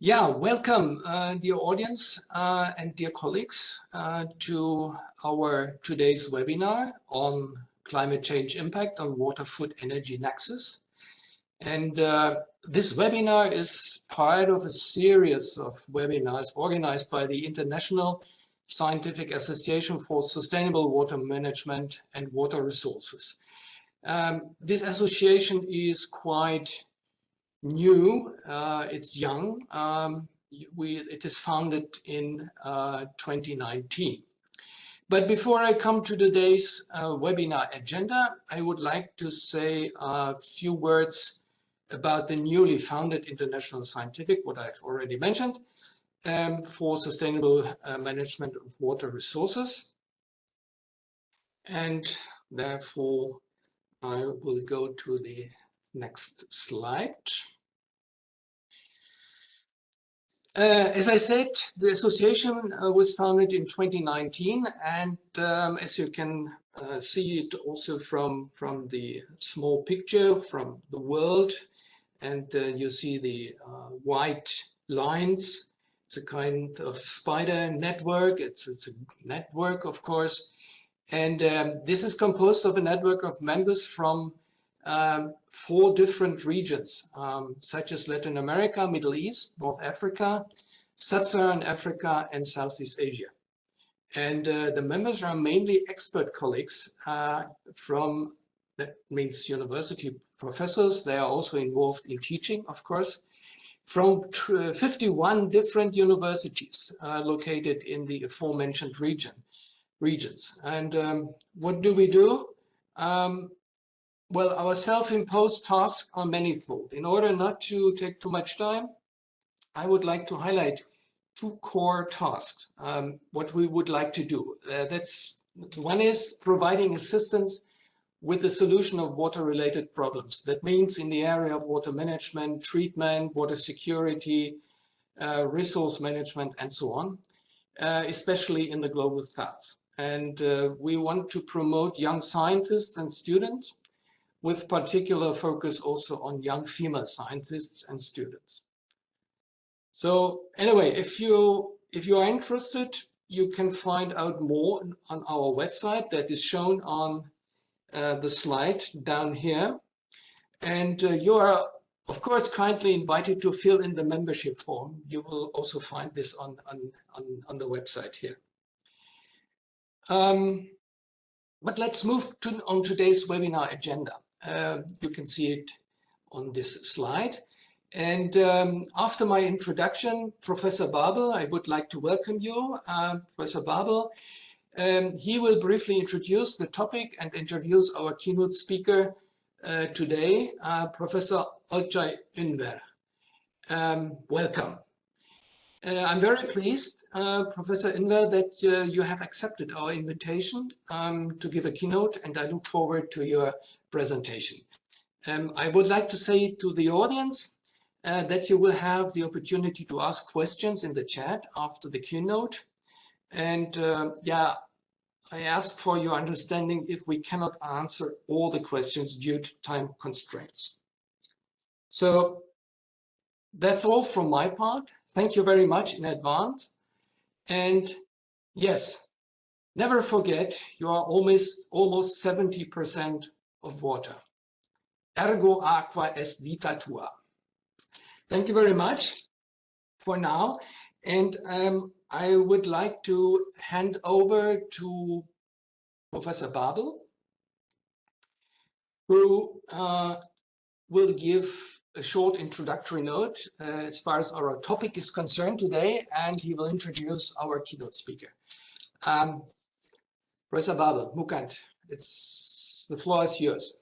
Yeah, welcome, dear audience and dear colleagues, to our today's webinar on climate change impact on water, food, energy nexus. And this webinar is part of a series of webinars organized by the International Scientific Association for Sustainable Water Management and Water Resources. This association is quite new, it's young. It is founded in 2019. But before I come to today's webinar agenda, I would like to say a few words about the newly founded International Scientific, what I've already mentioned, for sustainable management of water resources. And therefore, I will go to the next slide. As I said, the association was founded in 2019, and as you can see it also from the small picture from the world, and you see the white lines. It's a kind of spider network. It's a network, of course, and this is composed of a network of members from 4 different regions, such as Latin America, Middle East, North Africa, Sub-Saharan Africa, and Southeast Asia. And the members are mainly expert colleagues from, that means university professors. They are also involved in teaching, of course, from 51 different universities located in the aforementioned regions. And what do we do? Well, our self-imposed tasks are manifold. In order not to take too much time, I would like to highlight 2 core tasks, what we would like to do. One is providing assistance with the solution of water-related problems. That means in the area of water management, treatment, water security, resource management, and so on, especially in the global south. And we want to promote young scientists and students, with particular focus also on young female scientists and students. So anyway, if you are interested, you can find out more on our website that is shown on the slide down here. And you are, of course, kindly invited to fill in the membership form. You will also find this on the website here. But let's move on today's webinar agenda. You can see it on this slide. And after my introduction, Professor Babel, I would like to welcome you, Professor Babel. He will briefly introduce the topic and introduce our keynote speaker today, Professor Olcay Ünver. Welcome. I'm very pleased, Professor Ünver, that you have accepted our invitation to give a keynote, and I look forward to your presentation. I would like to say to the audience that you will have the opportunity to ask questions in the chat after the keynote. And yeah, I ask for your understanding if we cannot answer all the questions due to time constraints. So that's all from my part. Thank you very much in advance. And yes, never forget, you are almost 70% of water. Ergo aqua est vita tua. Thank you very much for now. And I would like to hand over to Professor Babel, who will give a short introductory note as far as our topic is concerned today, and he will introduce our keynote speaker. Professor Babel, Mukant, the floor is yours.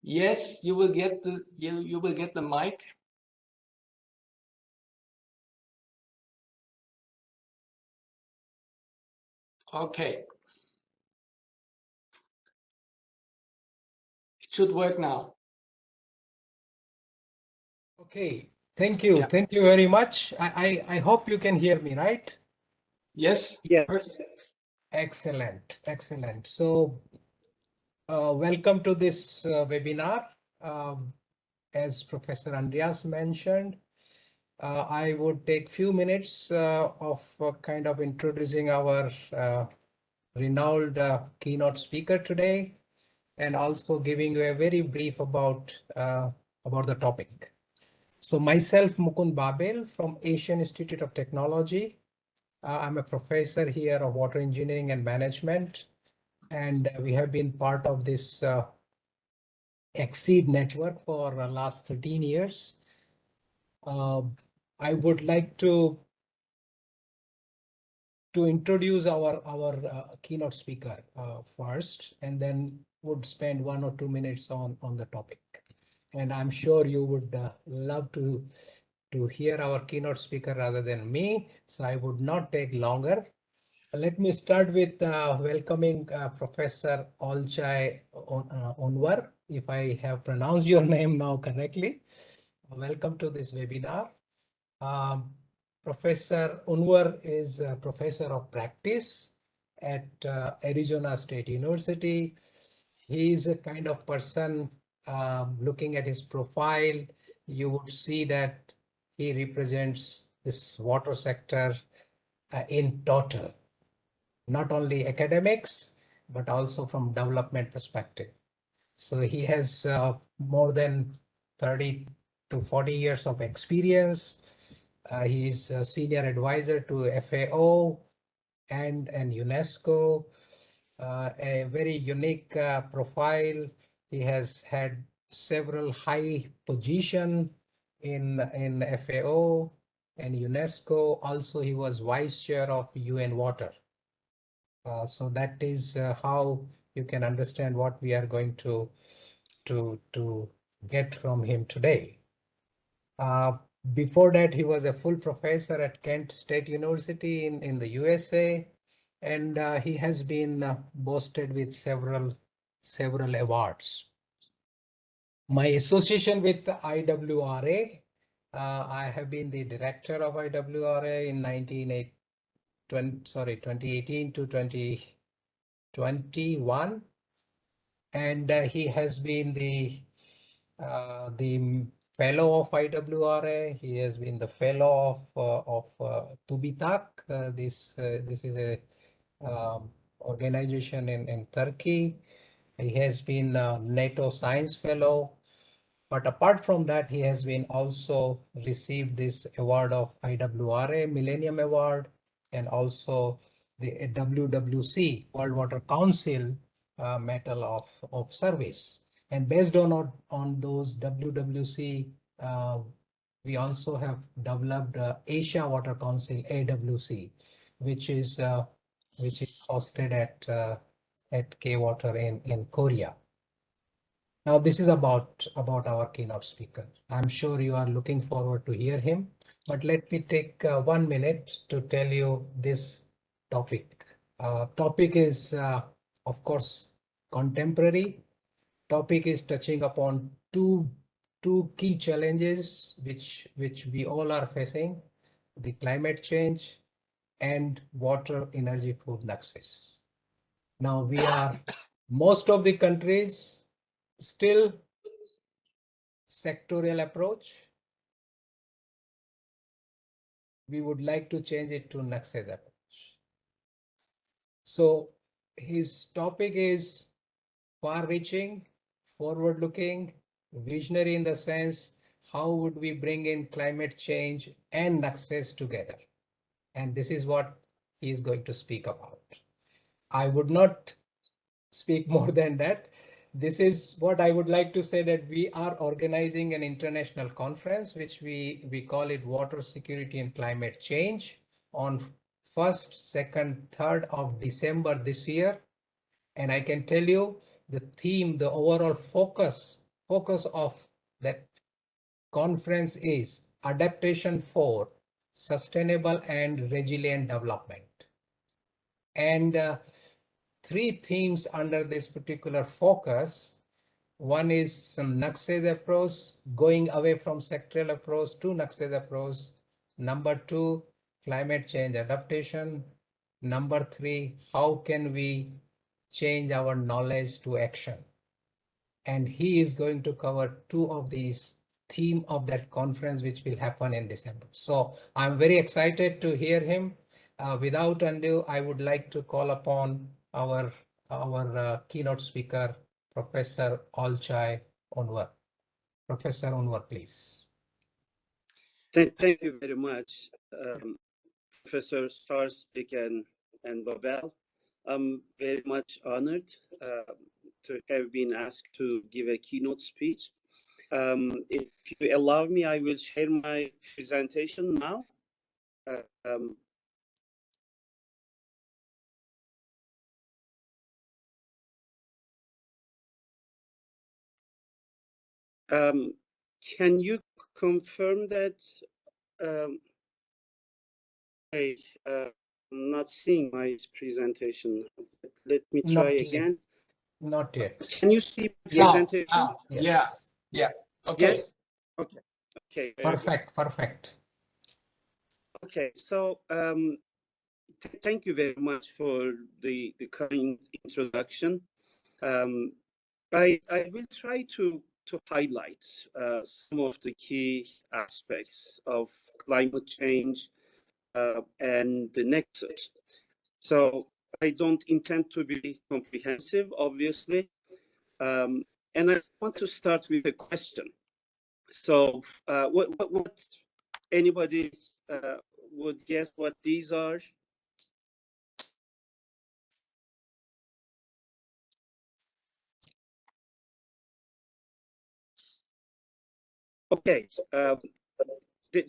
Yes, you will get the mic. Okay. It should work now. Okay, thank you. Yeah. Thank you very much. I hope you can hear me, right? Yes. Yeah. Perfect. Excellent. Excellent. So welcome to this webinar. As Professor Andreas mentioned, I would take few minutes of kind of introducing our renowned keynote speaker today, and also giving you a very brief about the topic. So myself, Mukund Babel from Asian Institute of Technology. I'm a professor here of water engineering and management, and we have been part of this Exceed network for the last 13 years. I would like to introduce our keynote speaker first, and then would spend 1 or 2 minutes on the topic. And I'm sure you would love to hear our keynote speaker rather than me, so I would not take longer. Let me start with welcoming Professor Olcay Onwar, if I have pronounced your name now correctly. Welcome to this webinar. Um, Professor Unwar is a professor of practice at Arizona State University. He is a kind of person, looking at his profile, you would see that he represents this water sector in total, not only academics, but also from development perspective. So he has more than 30 to 40 years of experience. He is a senior advisor to FAO and UNESCO, a very unique profile. He has had several high position in FAO and UNESCO. Also, he was vice chair of UN Water. So that is how you can understand what we are going to get from him today. Before that, he was a full professor at Kent State University in the USA, and he has been boasted with several awards. My association with the IWRA, I have been the director of IWRA in 2018 to 2021, and he has been the fellow of IWRA. He has been the fellow of TÜBİTAK. This is a organization in Turkey. He has been a NATO Science Fellow. But apart from that, he has been also received this award of IWRA Millennium Award, and also the WWC World Water Council Medal of Service. And based on those WWC, we also have developed Asia Water Council AWC, which is hosted at K-Water in Korea. Now, this is about our keynote speaker. I'm sure you are looking forward to hear him, but let me take 1 minute to tell you this topic. Topic is, of course, contemporary. Topic is touching upon two key challenges which we all are facing: the climate change and water energy food nexus. Now, we are most of the countries still sectorial approach. We would like to change it to Nexus approach. So his topic is far-reaching, forward-looking, visionary, in the sense, how would we bring in climate change and Nexus together? And this is what he is going to speak about. I would not speak more than that. This is what I would like to say, that we are organizing an international conference, which we call it Water Security and Climate Change, on 1st, 2nd, 3rd of December this year. And I can tell you the theme, the overall focus of that conference is adaptation for sustainable and resilient development. And three themes under this particular focus. One is some Nexus approach, going away from sectoral approach to Nexus approach. Number two, climate change adaptation. Number three, how can we change our knowledge to action? And he is going to cover two of these theme of that conference, which will happen in December. So I'm very excited to hear him. Without ado, I would like to call upon our keynote speaker, Professor Olcay Onwar. Professor Onwar, please. Thank you very much, Professor Starstic and Babel. I'm very much honored to have been asked to give a keynote speech. If you allow me, I will share my presentation now. Can you confirm that? I'm not seeing my presentation. Let me try again. Not yet. Can you see presentation? Yes. Yeah. Okay. Yes. Okay. Perfect. Perfect. Okay. So thank you very much for the kind introduction. I will try to highlight some of the key aspects of climate change and the Nexus. So I don't intend to be comprehensive, obviously. And I want to start with a question. So what anybody would guess what these are? Okay,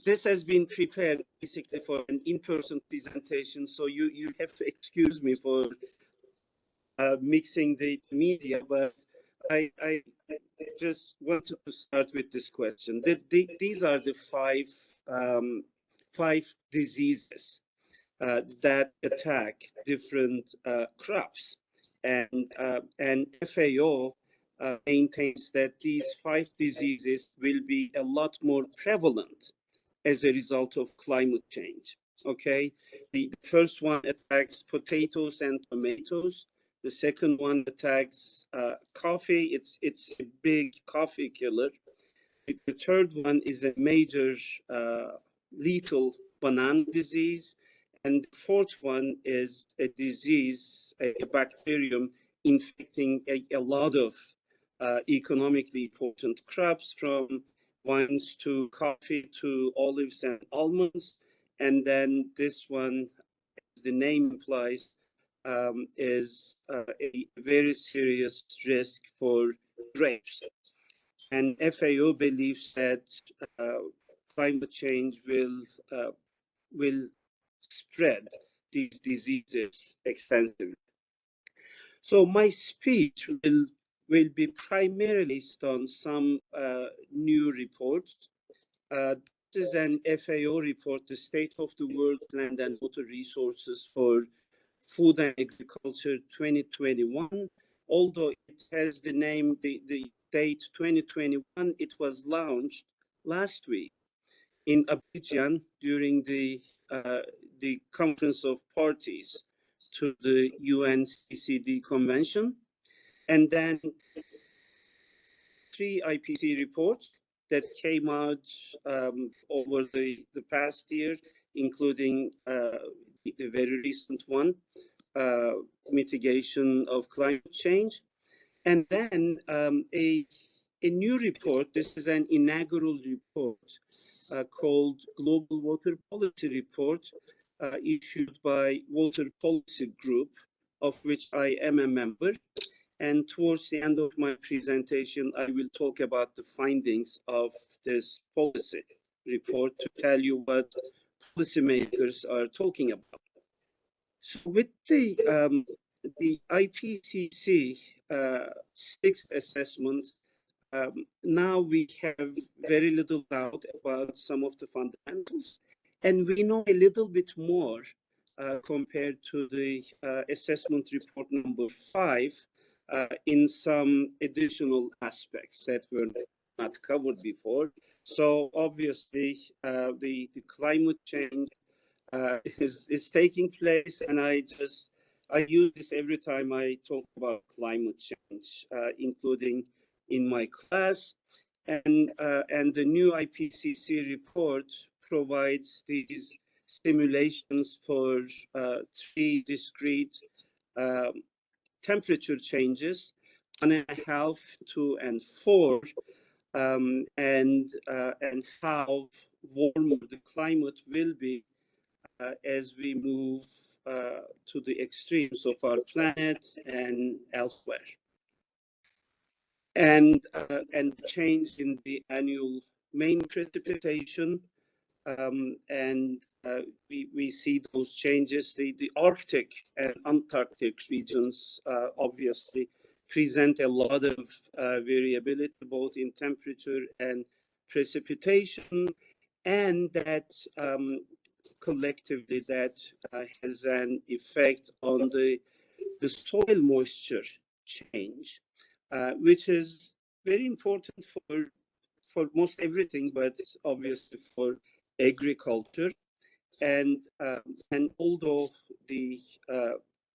this has been prepared basically for an in-person presentation, so you have to excuse me for mixing the media, but I just wanted to start with this question. These are the five diseases that attack different crops, and FAO maintains that these five diseases will be a lot more prevalent as a result of climate change. Okay, the first one attacks potatoes and tomatoes. The second one attacks coffee. It's a big coffee killer. The third one is a major lethal banana disease. And the fourth one is a disease, a bacterium infecting a lot of economically important crops, from vines to coffee to olives and almonds. And then this one, as the name implies, is a very serious risk for grapes. And FAO believes that climate change will spread these diseases extensively. So my speech will be primarily based on some new reports. This is an FAO report, the State of the World's Land and Water Resources for Food and Agriculture 2021. Although it has the name, the date 2021, it was launched last week in Abidjan during the Conference of Parties to the UNCCD Convention. And then 3 IPC reports that came out over the past year, including the very recent one, mitigation of climate change. And then a new report, this is an inaugural report called Global Water Policy Report, issued by Water Policy Group, of which I am a member. And towards the end of my presentation, I will talk about the findings of this policy report to tell you what policymakers are talking about. So with the IPCC sixth assessment, now we have very little doubt about some of the fundamentals, and we know a little bit more compared to the assessment report number 5 in some additional aspects that were not covered before. So obviously the climate change is taking place, and I use this every time I talk about climate change, including in my class. and the new IPCC report provides these simulations for three discrete temperature changes: 1.5, 2, and 4, and how warmer the climate will be as we move to the extremes of our planet and elsewhere. And change in the annual main precipitation, and we see those changes. The Arctic and Antarctic regions obviously present a lot of variability, both in temperature and precipitation, and that collectively that has an effect on the soil moisture change, which is very important for most everything, but obviously for agriculture. And although the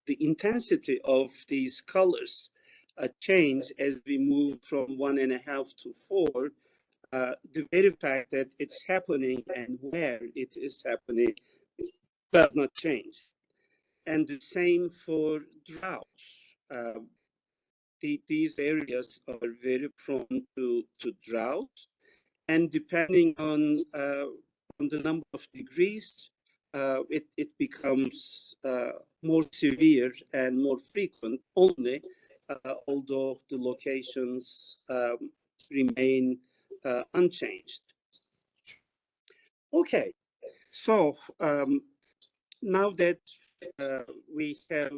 intensity of these colors change as we move from 1.5 to 4, the very fact that it's happening and where it is happening does not change. And the same for droughts. These areas are very prone to drought, and depending on the number of degrees, it becomes more severe and more frequent only, although the locations remain unchanged. Okay, so now that we have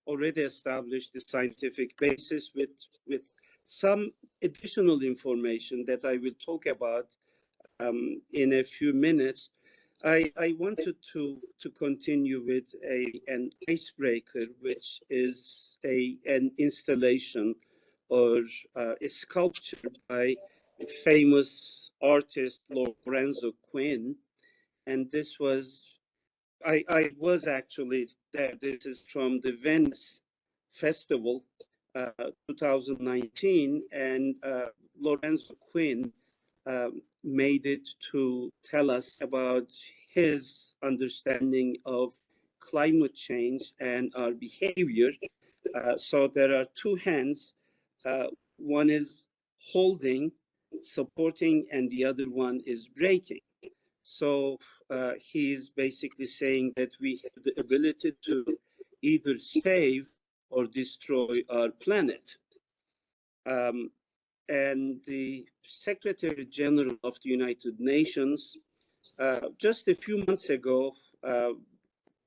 already established the scientific basis with some additional information that I will talk about in a few minutes, I wanted to continue with an icebreaker, which is an installation or a sculpture by a famous artist, Lorenzo Quinn. And this was, I was actually there. This is from the Venice Festival 2019, and Lorenzo Quinn made it to tell us about his understanding of climate change and our behavior. So there are two hands. One is holding, supporting, and the other one is breaking. So he's basically saying that we have the ability to either save or destroy our planet. And the Secretary General of the United Nations, just a few months ago,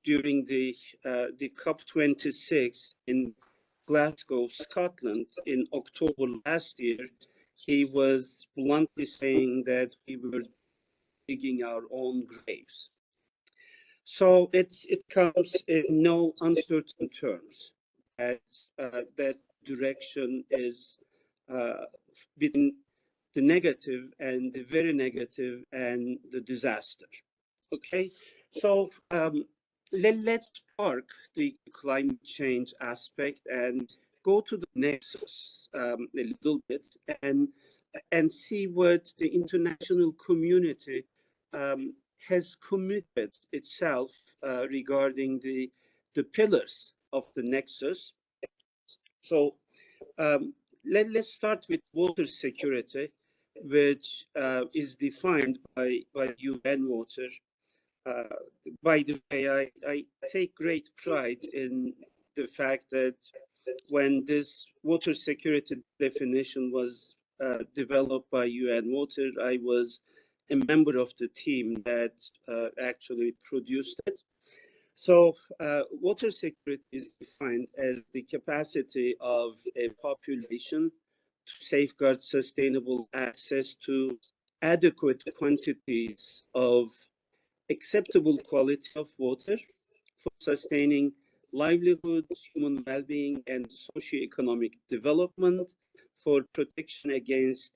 during the COP26 in Glasgow, Scotland, in October last year, he was bluntly saying that we were digging our own graves. So it comes in no uncertain terms that that direction is between the negative and the very negative and the disaster. Okay, so let's park the climate change aspect and go to the nexus a little bit and see what the international community has committed itself regarding the pillars of the nexus. So let's start with water security, which is defined by UN Water. By the way, I take great pride in the fact that when this water security definition was developed by UN Water, I was a member of the team that actually produced it. So water security is defined as the capacity of a population to safeguard sustainable access to adequate quantities of acceptable quality of water for sustaining livelihoods, human well-being, and socioeconomic development, for protection against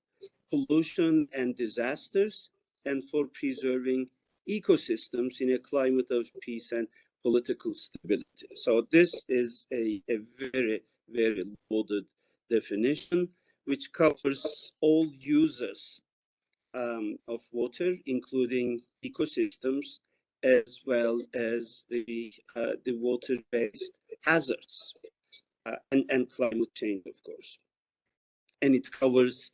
pollution and disasters, and for preserving ecosystems in a climate of peace and political stability. So this is a very, very loaded definition, which covers all users of water, including ecosystems, as well as the water-based hazards and climate change, of course. And it covers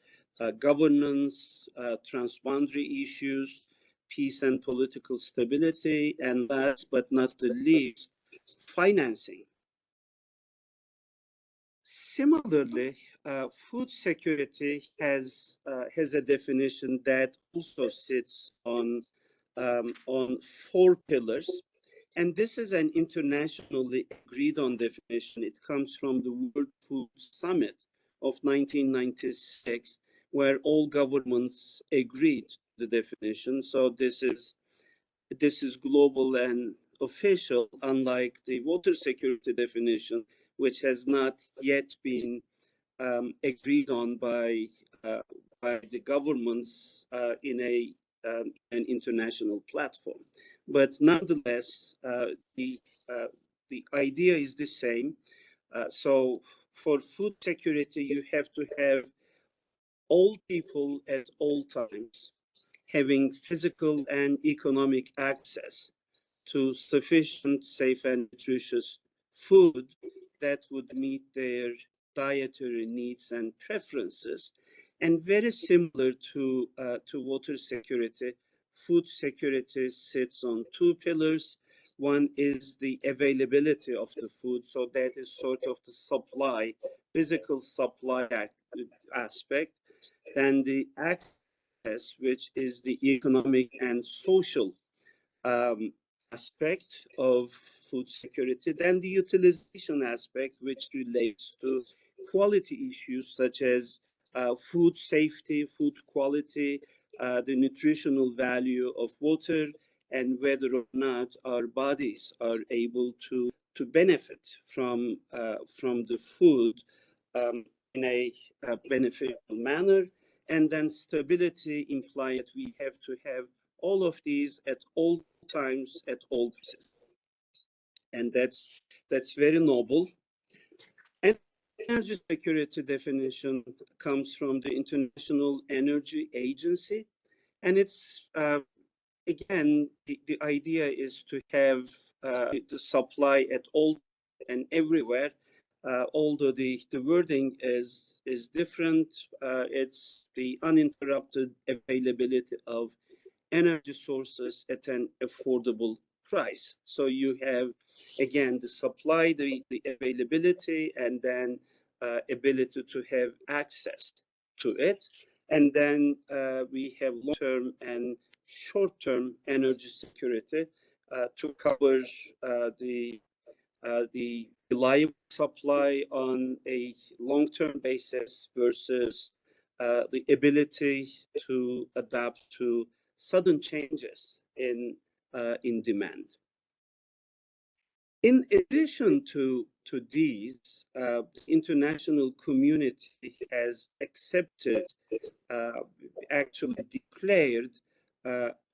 governance, transboundary issues, peace and political stability, and last but not the least, financing. Similarly, food security has a definition that also sits on 4 pillars, and this is an internationally agreed on definition. It comes from the World Food Summit of 1996, where all governments agreed the definition. So this is global and official, unlike the water security definition, which has not yet been agreed on by the governments in an international platform. But nonetheless, the idea is the same. So for food security, you have to have all people at all times having physical and economic access to sufficient, safe, and nutritious food that would meet their dietary needs and preferences. And very similar to water security, food security sits on 2 pillars. One is the availability of the food, so that is sort of the supply, physical supply aspect. Then the access, which is the economic and social aspect of food security, then the utilization aspect, which relates to quality issues such as food safety, food quality, the nutritional value of water, and whether or not our bodies are able to benefit from the food in a beneficial manner. And then stability implies that we have to have all of these at all times, at all places. And that's very noble. And energy security definition comes from the International Energy Agency. And it's, again, the idea is to have the supply at all and everywhere. Although the wording is different, it's the uninterrupted availability of energy sources at an affordable price. So you have, again, the supply, the availability, and then ability to have access to it. And then we have long-term and short-term energy security to cover the reliable supply on a long-term basis versus the ability to adapt to sudden changes in demand. In addition to these, the international community has accepted, actually declared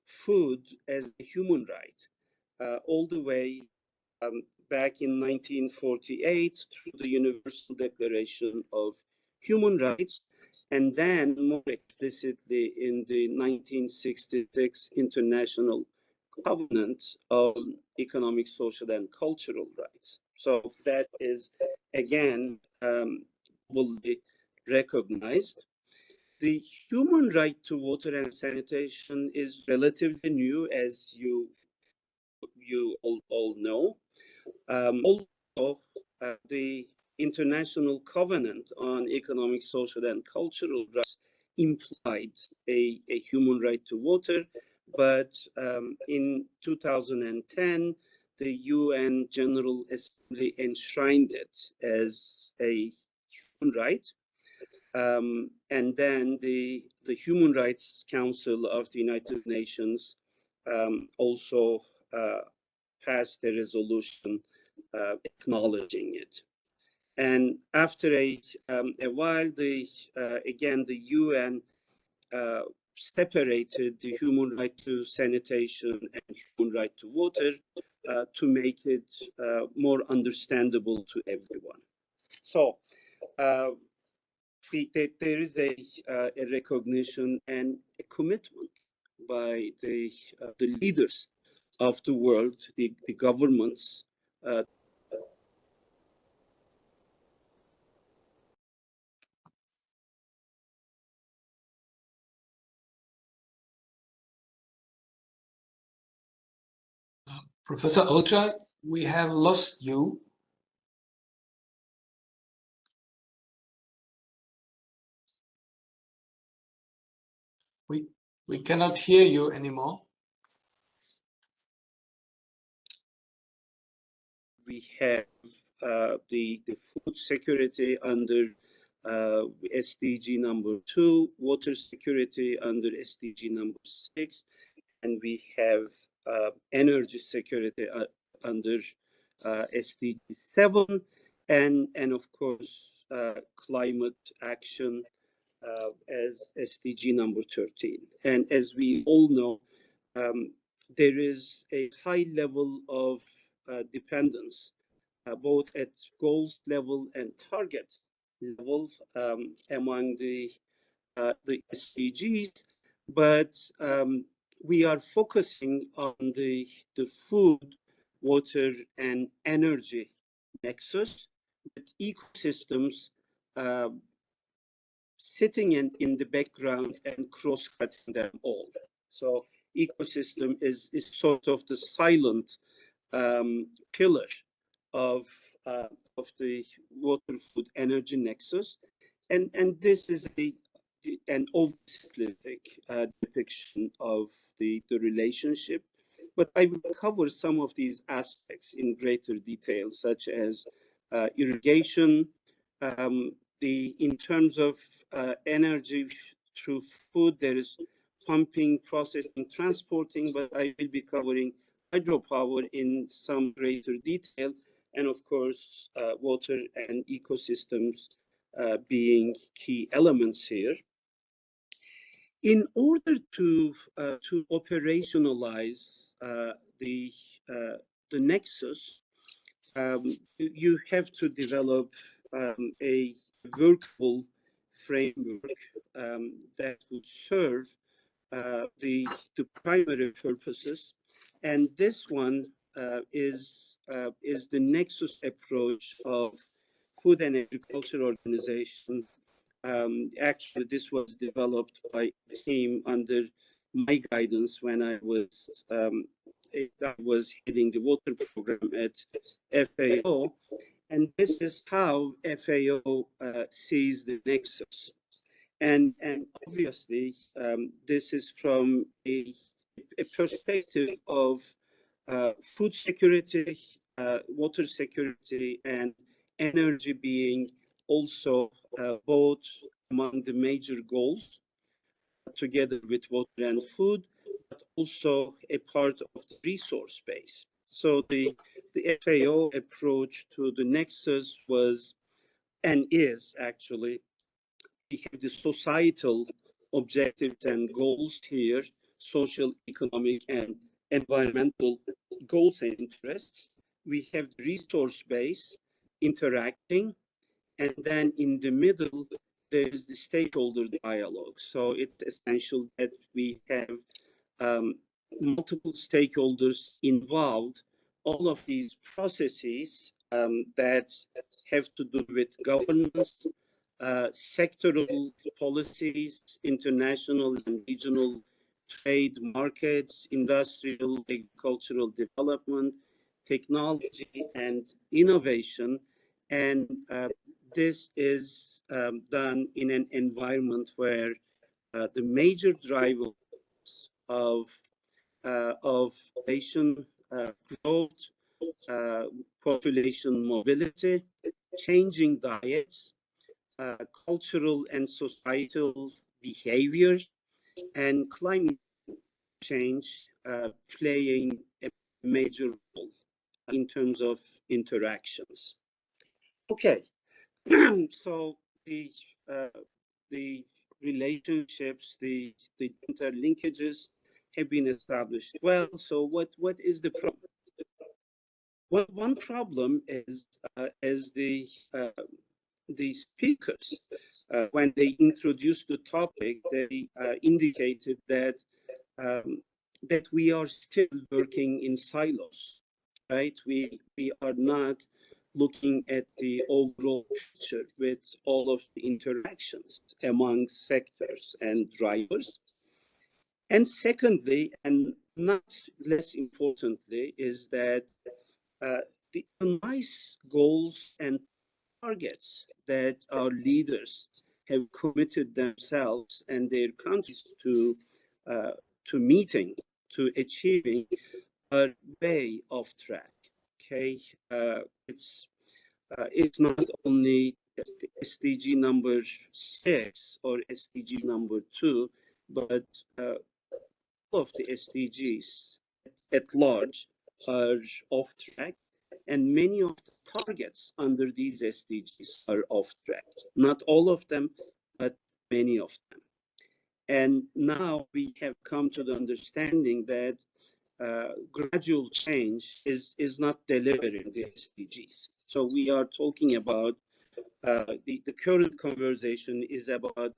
food as a human right, all the way back in 1948 through the Universal Declaration of Human Rights, and then more explicitly in the 1966 International Covenant on Economic, Social, and Cultural Rights. So that is, again, globally recognized. The human right to water and sanitation is relatively new, as you all know. Also, the International Covenant on Economic, Social, and Cultural Rights implied a human right to water, but in 2010, the UN General Assembly enshrined it as a human right. And then the Human Rights Council of the United Nations also passed a resolution acknowledging it. And after a while, again, the UN separated the human right to sanitation and human right to water to make it more understandable to everyone. So there is a recognition and a commitment by the leaders of the world, the governments. Professor Olcay, we have lost you. We cannot hear you anymore. We have the food security under SDG number 2, water security under SDG number 6, and we have energy security under SDG 7, and of course climate action as SDG number 13. And as we all know, there is a high level of dependence, both at goals level and target level among the SDGs, but we are focusing on the food, water, and energy nexus, with ecosystems sitting in the background and cross-cutting them all. So ecosystem is sort of the silent pillar of the water, food, energy nexus, and this is an oversimplistic depiction of the relationship. But I will cover some of these aspects in greater detail, such as irrigation, in terms of energy through food, there is pumping, processing, transporting, but I will be covering hydropower in some greater detail, and of course, water and ecosystems being key elements here. In order to operationalize the nexus, you have to develop a workable framework that would serve the primary purposes, and this one is the Nexus approach of Food and Agriculture Organization. Actually, this was developed by a team under my guidance when I was heading the water program at FAO, and this is how FAO sees the nexus. And obviously, this is from a perspective of food security, water security, and energy being also both among the major goals, together with water and food, but also a part of the resource base. So the FAO approach to the nexus was, and is actually, we have the societal objectives and goals here, social, economic, and environmental goals and interests. We have the resource base interacting, and then in the middle, there is the stakeholder dialogue. So it's essential that we have multiple stakeholders involved, all of these processes that have to do with governance, sectoral policies, international and regional trade markets, industrial, agricultural development, technology, and innovation. And this is done in an environment where the major drivers of population growth, population mobility, changing diets, cultural and societal behavior, and climate change playing a major role in terms of interactions. Okay, so the relationships, the interlinkages have been established. Well, so what is the problem? Well, one problem is, as the the speakers, when they introduced the topic, they indicated that we are still working in silos, right? We are not looking at the overall picture with all of the interactions among sectors and drivers. And secondly, and not less importantly, is that the nice goals and targets that our leaders have committed themselves and their countries uh, to meeting, to achieving, are way off track. Okay, it's not only SDG number 6 or SDG number 2, but all of the SDGs at large are off track, and many of the targets under these SDGs are off track. Not all of them, but many of them. And now we have come to the understanding that gradual change is not delivering the SDGs. So we are talking about the current conversation is about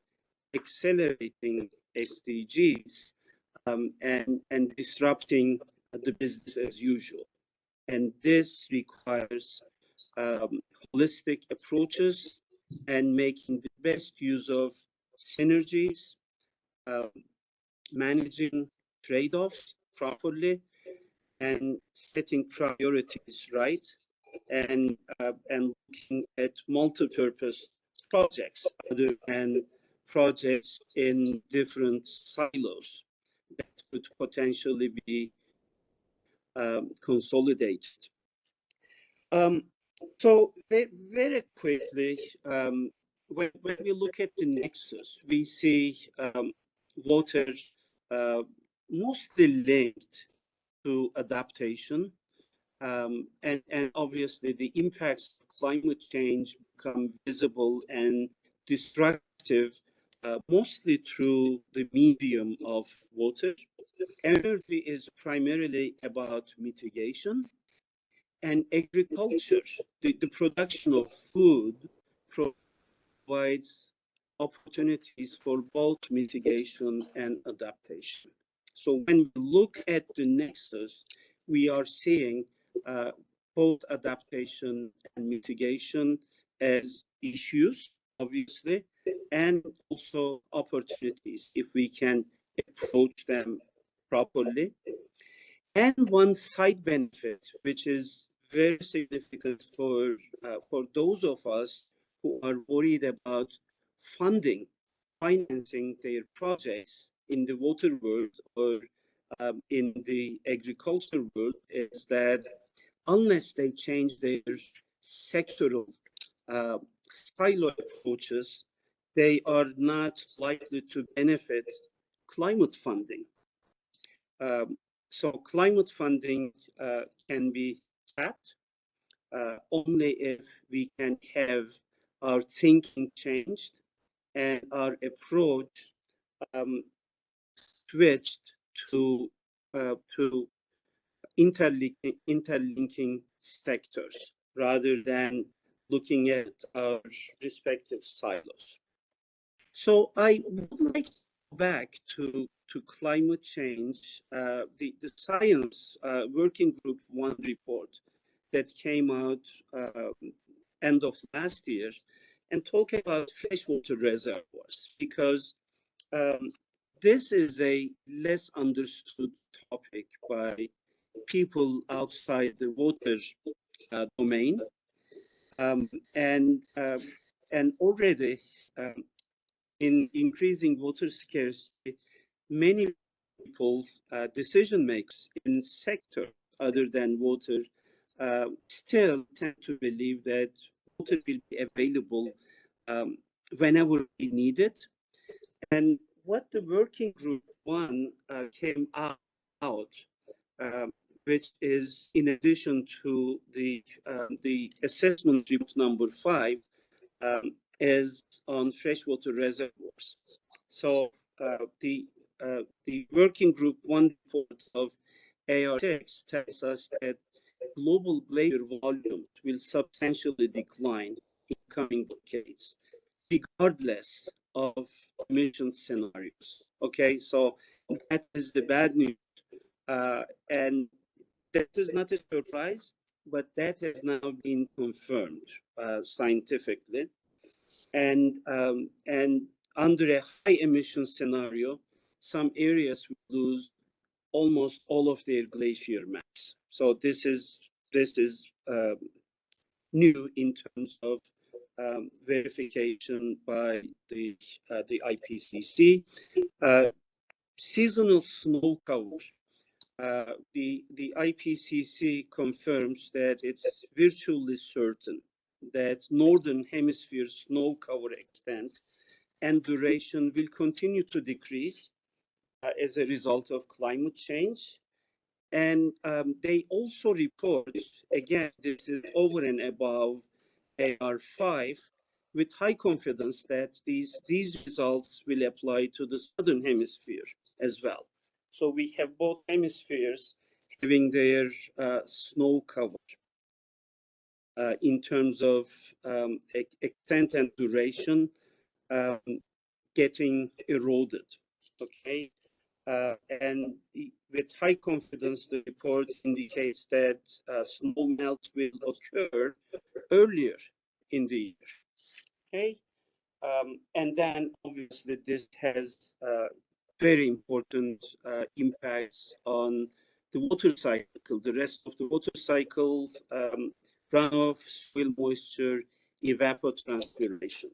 accelerating SDGs and disrupting the business as usual. And this requires holistic approaches and making the best use of synergies, managing trade-offs properly, and setting priorities right, and looking at multi-purpose projects other than projects in different silos that could potentially be consolidated. So very quickly, when we look at the Nexus, we see water mostly linked to adaptation, and obviously the impacts of climate change become visible and destructive, mostly through the medium of water. Energy is primarily about mitigation, and agriculture, the production of food, provides opportunities for both mitigation and adaptation. So when we look at the Nexus, we are seeing both adaptation and mitigation as issues, obviously, and also opportunities if we can approach them properly. And one side benefit, which is very significant for those of us who are worried about financing their projects in the water world or in the agriculture world, is that unless they change their sectoral silo approaches, they are not likely to benefit climate funding. So climate funding can be tapped only if we can have our thinking changed and our approach switched to interlinking sectors rather than looking at our respective silos. So I would like to go back to climate change, the Science Working Group 1 report that came out end of last year, and talk about freshwater reservoirs, because this is a less understood topic by people outside the water domain, and already in increasing water scarcity, many people, decision makers in sectors other than water, still tend to believe that water will be available whenever we need it. And what the working group 1 came out, which is in addition to the assessment report number 5, is on freshwater reservoirs. So the working group 1 report of AR6 tells us that global glacier volumes will substantially decline in coming decades, regardless of emission scenarios. Okay, so that is the bad news. And that is not a surprise, but that has now been confirmed scientifically. And under a high emission scenario, some areas will lose almost all of their glacier mass. So this is new in terms of verification by the IPCC. Seasonal snow cover. The IPCC confirms that it's virtually certain that Northern Hemisphere snow cover extent and duration will continue to decrease as a result of climate change. And they also report, again, this is over and above AR5, with high confidence that these results will apply to the Southern Hemisphere as well. So we have both hemispheres having their snow cover in terms of extent and duration getting eroded, okay? And with high confidence, the report indicates that snow melt will occur earlier in the year, okay? And then obviously this has very important impacts on the water cycle, the rest of the water cycle, runoff, soil moisture, evapotranspiration.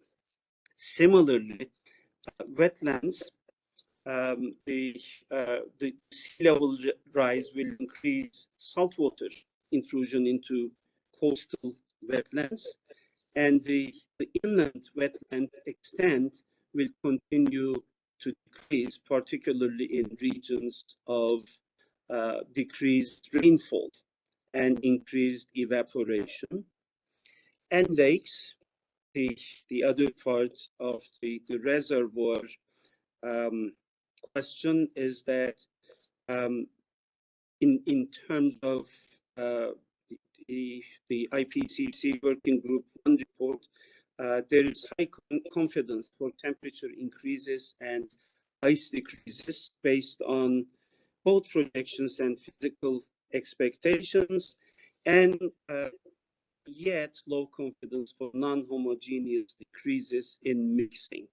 Similarly, wetlands, the sea level rise will increase saltwater intrusion into coastal wetlands, and the inland wetland extent will continue to decrease, particularly in regions of decreased rainfall and increased evaporation. And lakes, the other part of the reservoir question is that in terms of the IPCC Working Group 1 report, there is high confidence for temperature increases and ice decreases based on both projections and physical expectations, and yet low confidence for non-homogeneous decreases in mixing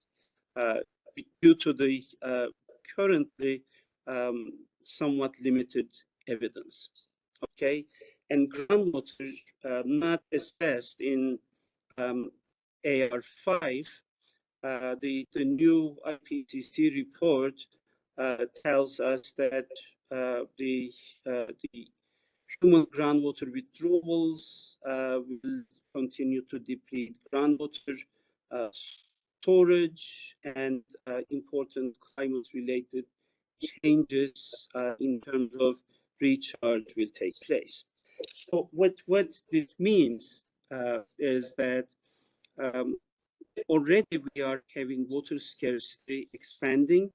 due to the currently somewhat limited evidence. Okay, and groundwater not assessed in AR5. The new IPCC report tells us that the human groundwater withdrawals will continue to deplete groundwater storage, and important climate-related changes in terms of recharge will take place. So what this means is that already we are having water scarcity expanding,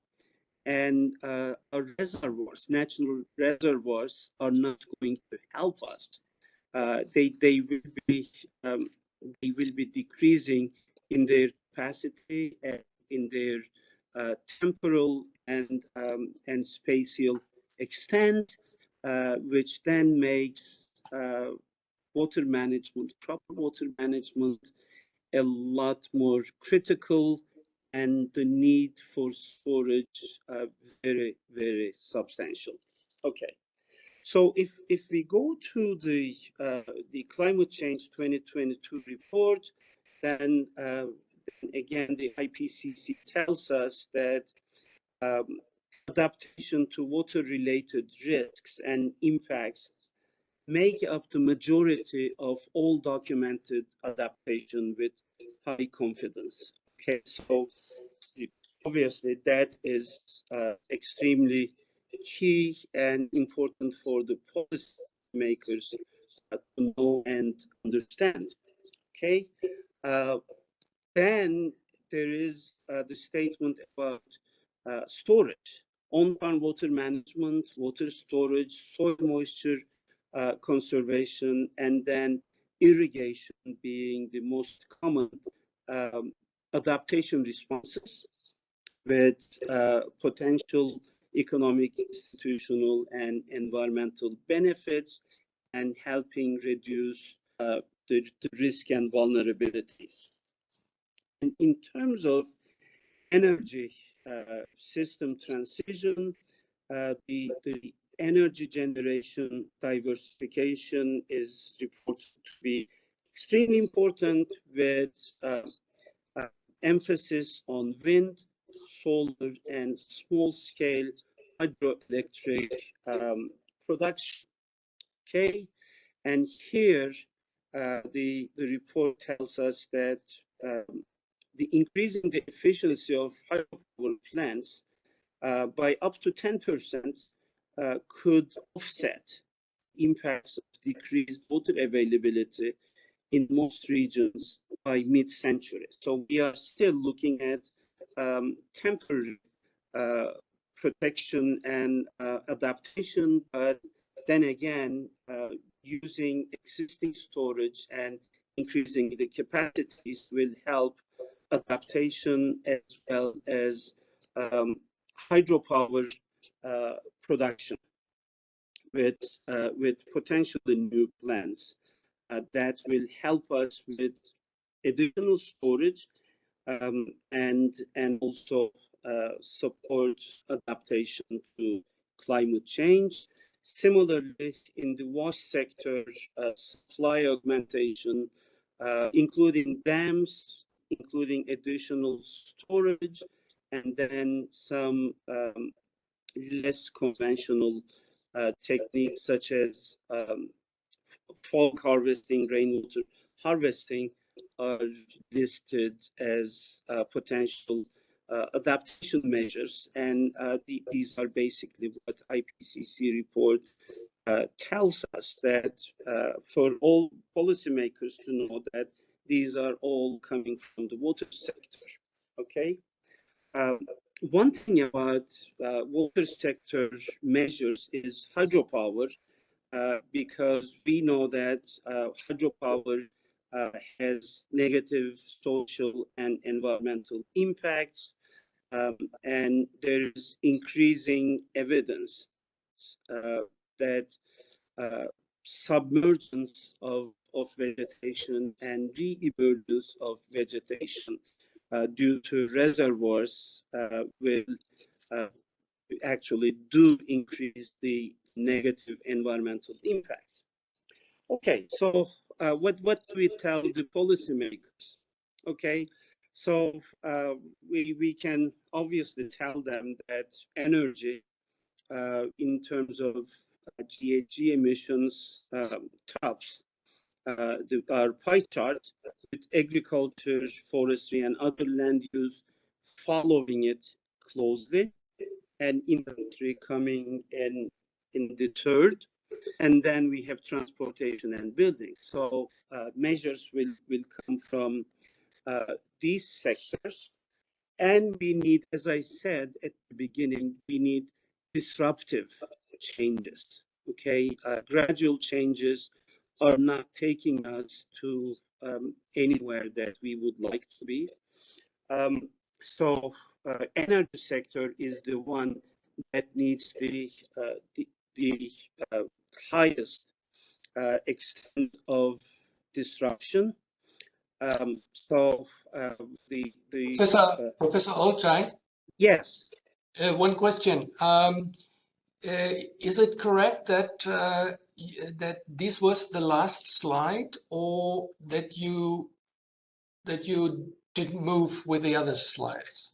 and our reservoirs, natural reservoirs, are not going to help us. They will be decreasing in their capacity and in their temporal and spatial extent, which then makes water management, proper water management, a lot more critical, and the need for storage very, very substantial. Okay, so if we go to the climate change 2022 report, then again the IPCC tells us that adaptation to water-related risks and impacts make up the majority of all documented adaptation with high confidence. Okay, so obviously that is extremely key and important for the policy makers to know and understand. Okay, then there is the statement about storage, on-farm water management, water storage, soil moisture conservation, and then irrigation being the most common adaptation responses with potential economic, institutional, and environmental benefits, and helping reduce the risk and vulnerabilities. And in terms of energy system transition, the energy generation diversification is reported to be extremely important, with emphasis on wind, solar, and small-scale hydroelectric production. Okay, and here the report tells us that the increasing the efficiency of hydropower plants by up to 10% could offset impacts of decreased water availability in most regions by mid-century. So we are still looking at temporary protection and adaptation, but then again, using existing storage and increasing the capacities will help adaptation as well as hydropower production with potentially new plants that will help us with additional storage and also support adaptation to climate change. Similarly, in the water sector, supply augmentation, including dams, including additional storage, and then some less conventional techniques such as fog harvesting, rainwater harvesting are listed as potential adaptation measures. And these are basically what IPCC report tells us, that for all policymakers to know that these are all coming from the water sector. Okay. One thing about water sector measures is hydropower, because we know that hydropower has negative social and environmental impacts, and there is increasing evidence that submergence of vegetation and re-emergence of vegetation due to reservoirs will actually do increase the negative environmental impacts. Okay, so what do we tell the policymakers? Okay, so we can obviously tell them that energy in terms of GHG emissions tops our pie chart, with agriculture, forestry, and other land use following it closely, and industry coming in the third, and then we have transportation and building. So measures will come from these sectors, and we need, as I said at the beginning, we need disruptive changes. Okay, gradual changes are not taking us to anywhere that we would like to be. So energy sector is the one that needs the highest extent of disruption. So the Professor Olcay? Yes. One question. Is it correct that that this was the last slide, or that you didn't move with the other slides?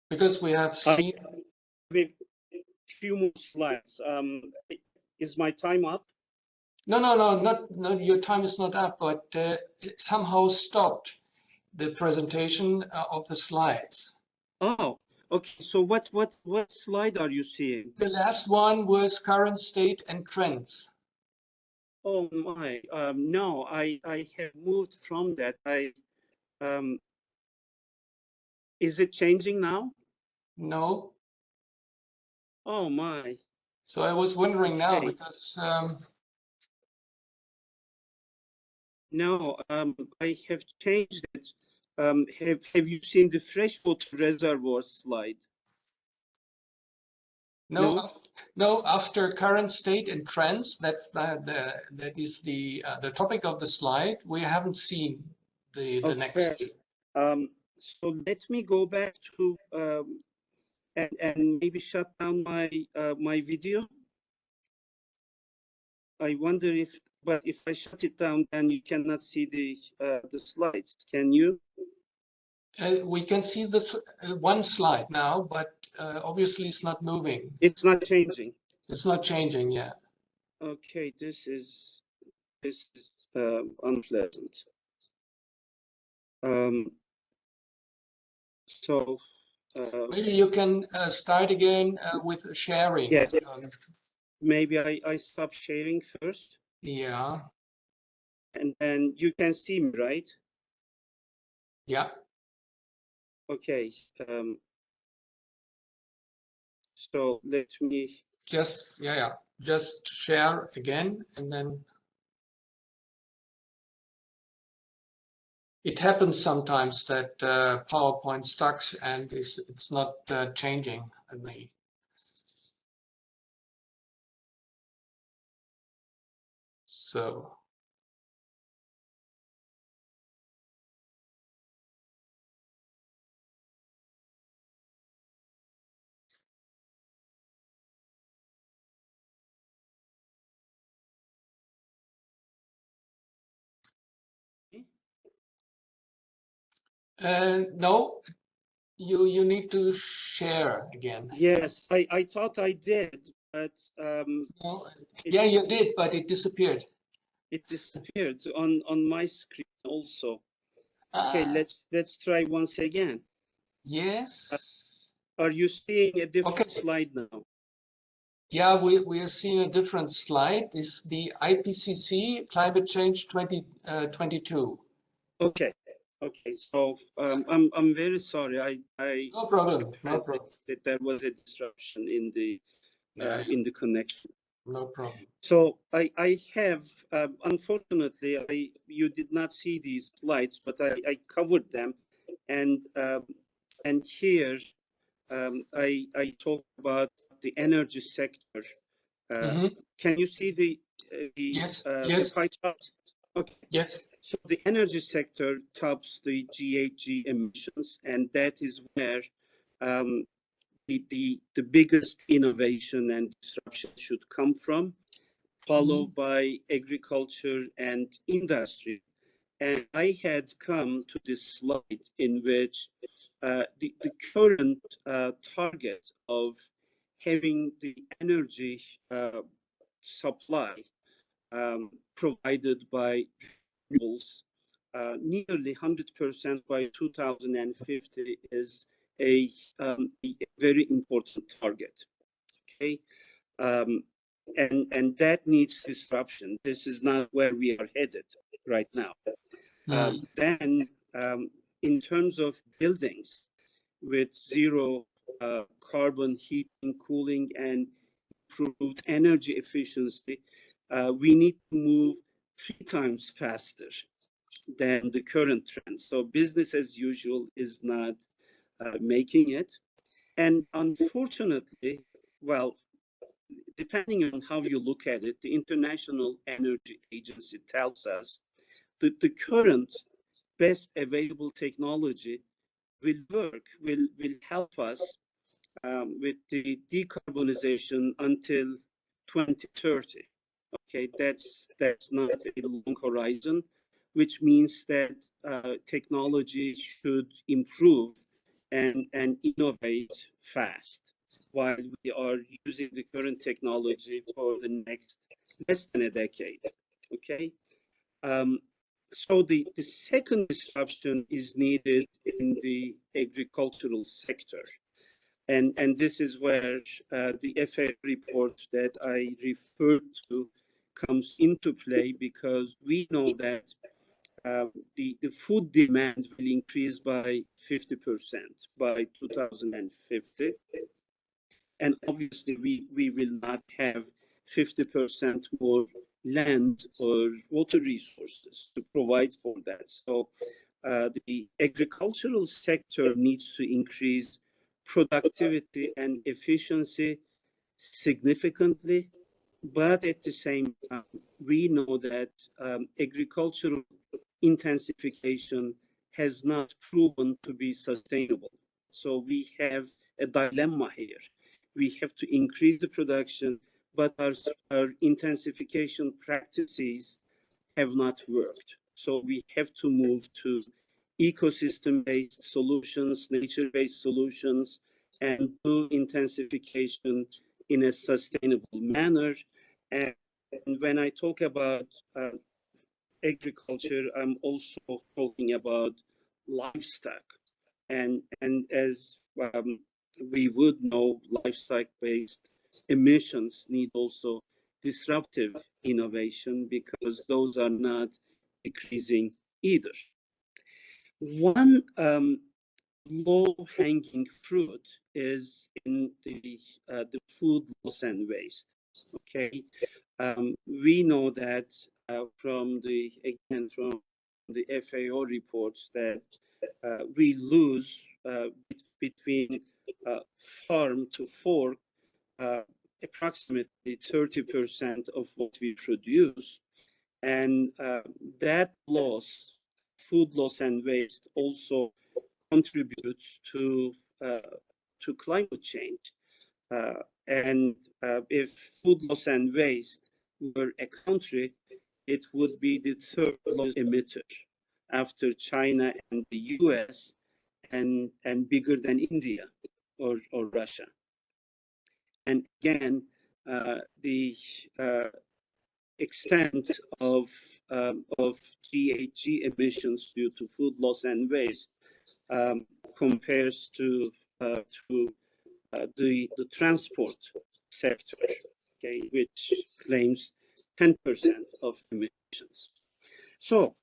Because we have seen a few more slides. Is my time up? No, your time is not up, but it somehow stopped the presentation of the slides. Oh, okay. So what slide are you seeing? The last one was current state and trends. Oh my, no, I have moved from that. Is it changing now? No. Oh my. So I was wondering now, Okay. because No, I have changed it. Have you seen the freshwater reservoir slide? No, No? no. After current state and trends, that is the topic of the slide. We haven't seen the next. Okay. So let me go back to and maybe shut down my my video. I wonder if, but if I shut it down, then you cannot see the slides. Can you? We can see this one slide now, but obviously it's not moving. It's not changing. It's not changing yet. Okay, this is unpleasant. So Maybe you can start again with sharing. yeah, maybe I stop sharing first, Yeah, and then you can see me, right? yeah. Okay. So let me. Just share again, and then it happens sometimes that PowerPoint stucks and it's not changing at me. So no, you need to share again. Yes, I thought I did, but No, yeah, you did, but it disappeared. it disappeared on my screen also. Okay, Ah, let's try once again. yes. Are you seeing a different Okay. slide now? Yeah, we are seeing a different slide. It's the IPCC Climate Change 2022. Okay, okay. So I'm very sorry. I No problem. No realize problem. that there was a disruption Yeah, in the connection. no problem. So I have unfortunately you did not see these slides, but I covered them, and here I talk about the energy sector. Mhm. Can you see Yes, the yes, pie chart? Okay. yes. So the energy sector tops the GHG emissions, and that is where um, the biggest innovation and disruption should come from, followed by agriculture and industry. And I had come to this slide in which the current target of having the energy supply provided by renewables nearly 100% by 2050 is a very important target. Okay, um, and that needs disruption. This is not where we are headed right now. Then, in terms of buildings with zero carbon heating, cooling, and improved energy efficiency, we need to move 3 times faster than the current trend. So business as usual is not making it. And unfortunately, well, depending on how you look at it, the International Energy Agency tells us that the current best available technology will help us with the decarbonization until 2030. Okay, that's not a long horizon, which means that technology should improve and innovate fast while we are using the current technology for the next less than a decade. Okay, um, so the second disruption is needed in the agricultural sector. And this is where the FA report that I referred to comes into play, because we know that the food demand will increase by 50% by 2050. And obviously we will not have 50% more land or water resources to provide for that. So the agricultural sector needs to increase productivity and efficiency significantly, but at the same time, we know that agricultural intensification has not proven to be sustainable. So we have a dilemma here. We have to increase the production, but our intensification practices have not worked. So we have to move to ecosystem-based solutions, nature-based solutions, and do intensification in a sustainable manner. And when I talk about agriculture, I'm also talking about livestock. And as we would know, livestock-based emissions need also disruptive innovation because those are not decreasing either. One low-hanging fruit is in the food loss and waste. Okay, we know that from the FAO reports that we lose between farm to fork approximately 30% of what we produce, and that loss, food loss and waste, also contributes to climate change. If food loss and waste were a country, it would be the third largest emitter after China and the US, and bigger than India or Russia. And again, the extent of GHG emissions due to food loss and waste compares to the transport sector, okay, which claims 10% of emissions. So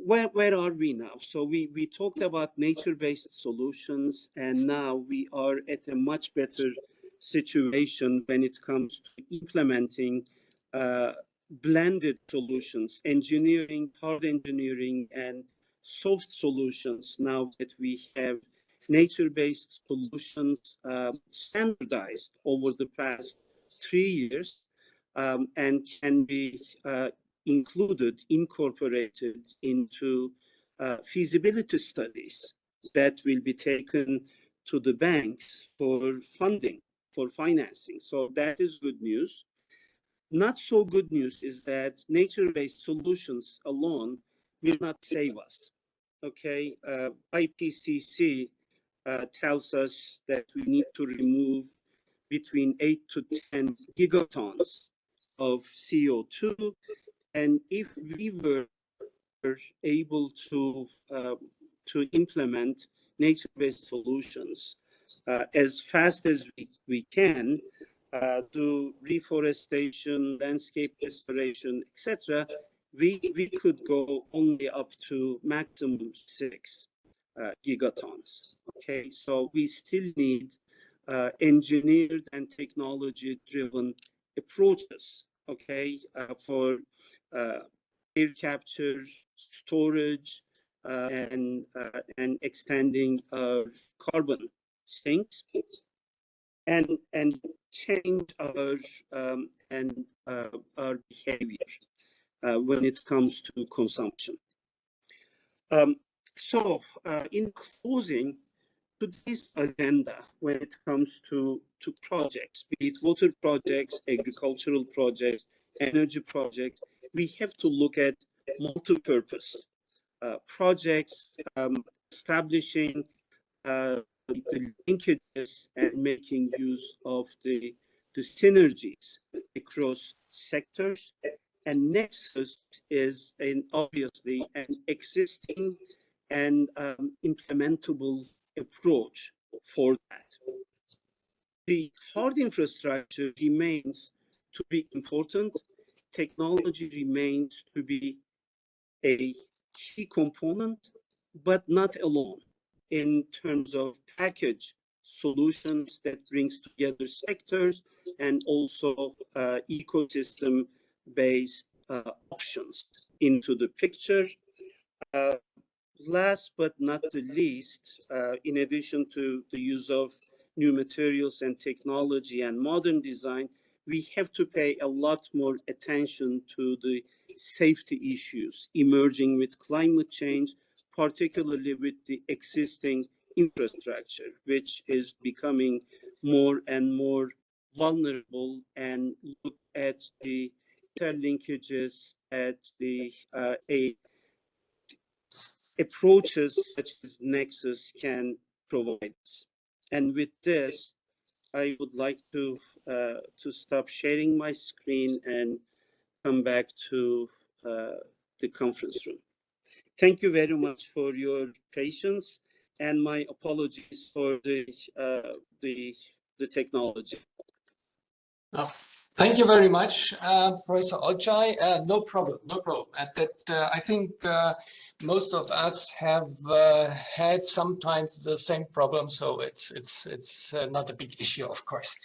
where are we now? So we talked about nature-based solutions, and now we are at a much better situation when it comes to implementing blended solutions, engineering, hard engineering, and soft solutions. Now that we have nature-based solutions standardized over the past 3 years, and can be incorporated into feasibility studies that will be taken to the banks for funding, for financing. So that is good news. Not so good news is that nature-based solutions alone will not save us. Okay, IPCC tells us that we need to remove between 8 to 10 gigatons of CO2. And if we were able to implement nature-based solutions as fast as we can, do reforestation, landscape restoration, etc., we could go only up to maximum 6 gigatons. Okay, so we still need engineered and technology-driven approaches. Okay, for air capture, storage, and extending our carbon sinks, and change our behavior when it comes to consumption. So, in closing, today's agenda when it comes to projects, be it water projects, agricultural projects, energy projects, we have to look at multi-purpose projects, establishing the linkages and making use of the synergies across sectors. And Nexus is obviously an existing and implementable approach for that. The hard infrastructure remains to be important. Technology remains to be a key component, but not alone in terms of package solutions that brings together sectors and also ecosystem-based options into the picture. Last but not the least, in addition to the use of new materials and technology and modern design, we have to pay a lot more attention to the safety issues emerging with climate change, particularly with the existing infrastructure, which is becoming more and more vulnerable, and look at the interlinkages, at the approaches such as Nexus can provide us. And with this, I would like to stop sharing my screen and come back to the conference room. Thank you very much for your patience, and my apologies for the technology. Oh, thank you very much, Professor Olcay. No problem, no problem. I think most of us have had sometimes the same problem, so it's not a big issue, of course.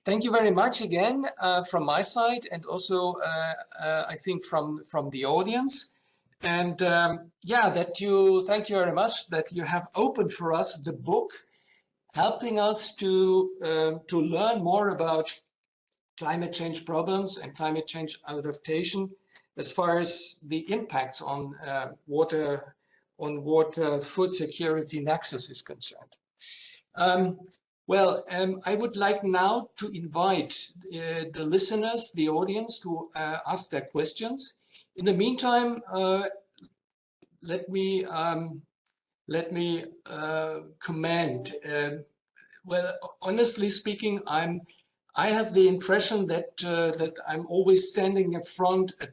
Thank you very much again from my side, and also I think from the audience. And yeah, thank you very much that you have opened for us the book, helping us to learn more about climate change problems and climate change adaptation as far as the impacts on water, food security nexus is concerned. I would like now to invite the listeners, the audience, to ask their questions. In the meantime, let me comment. Well, honestly speaking, I have the impression that that I'm always standing in front a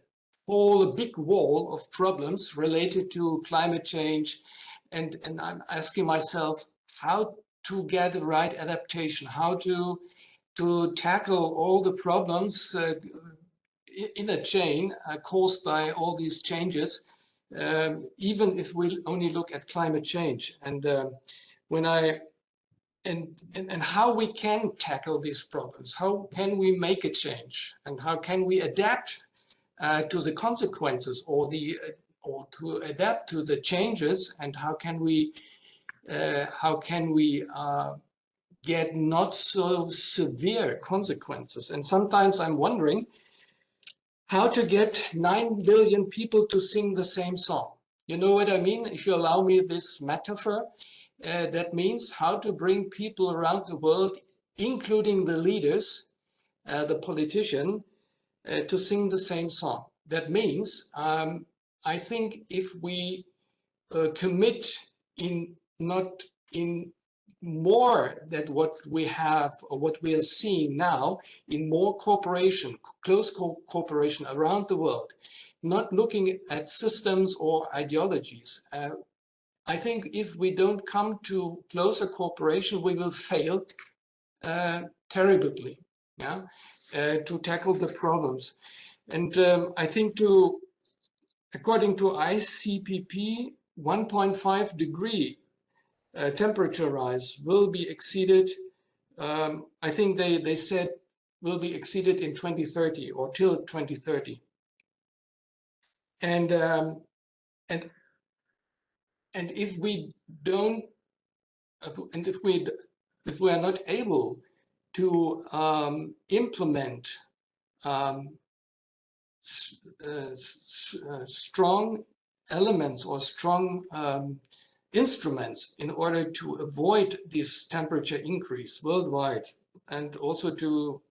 big wall of problems related to climate change, and I'm asking myself how to get the right adaptation, how to tackle all the problems in a chain caused by all these changes, even if we only look at climate change. And and how we can tackle these problems, how can we make a change, and how can we adapt to the consequences, or to adapt to the changes, and how can we get not so severe consequences. And sometimes I'm wondering how to get 9 billion people to sing the same song. You know what I mean? If you allow me this metaphor, that means how to bring people around the world, including the leaders, the politician, to sing the same song. That means, I think if we commit not in more than what we have or what we are seeing now, in more cooperation, close cooperation around the world, not looking at systems or ideologies. I think if we don't come to closer cooperation, we will fail terribly, yeah, to tackle the problems. And I think according to ICPP, 1.5 degree temperature rise will be exceeded. I think they said will be exceeded in 2030 or till 2030. And if we don't, and if we are not able to implement strong elements or strong instruments in order to avoid this temperature increase worldwide, and also to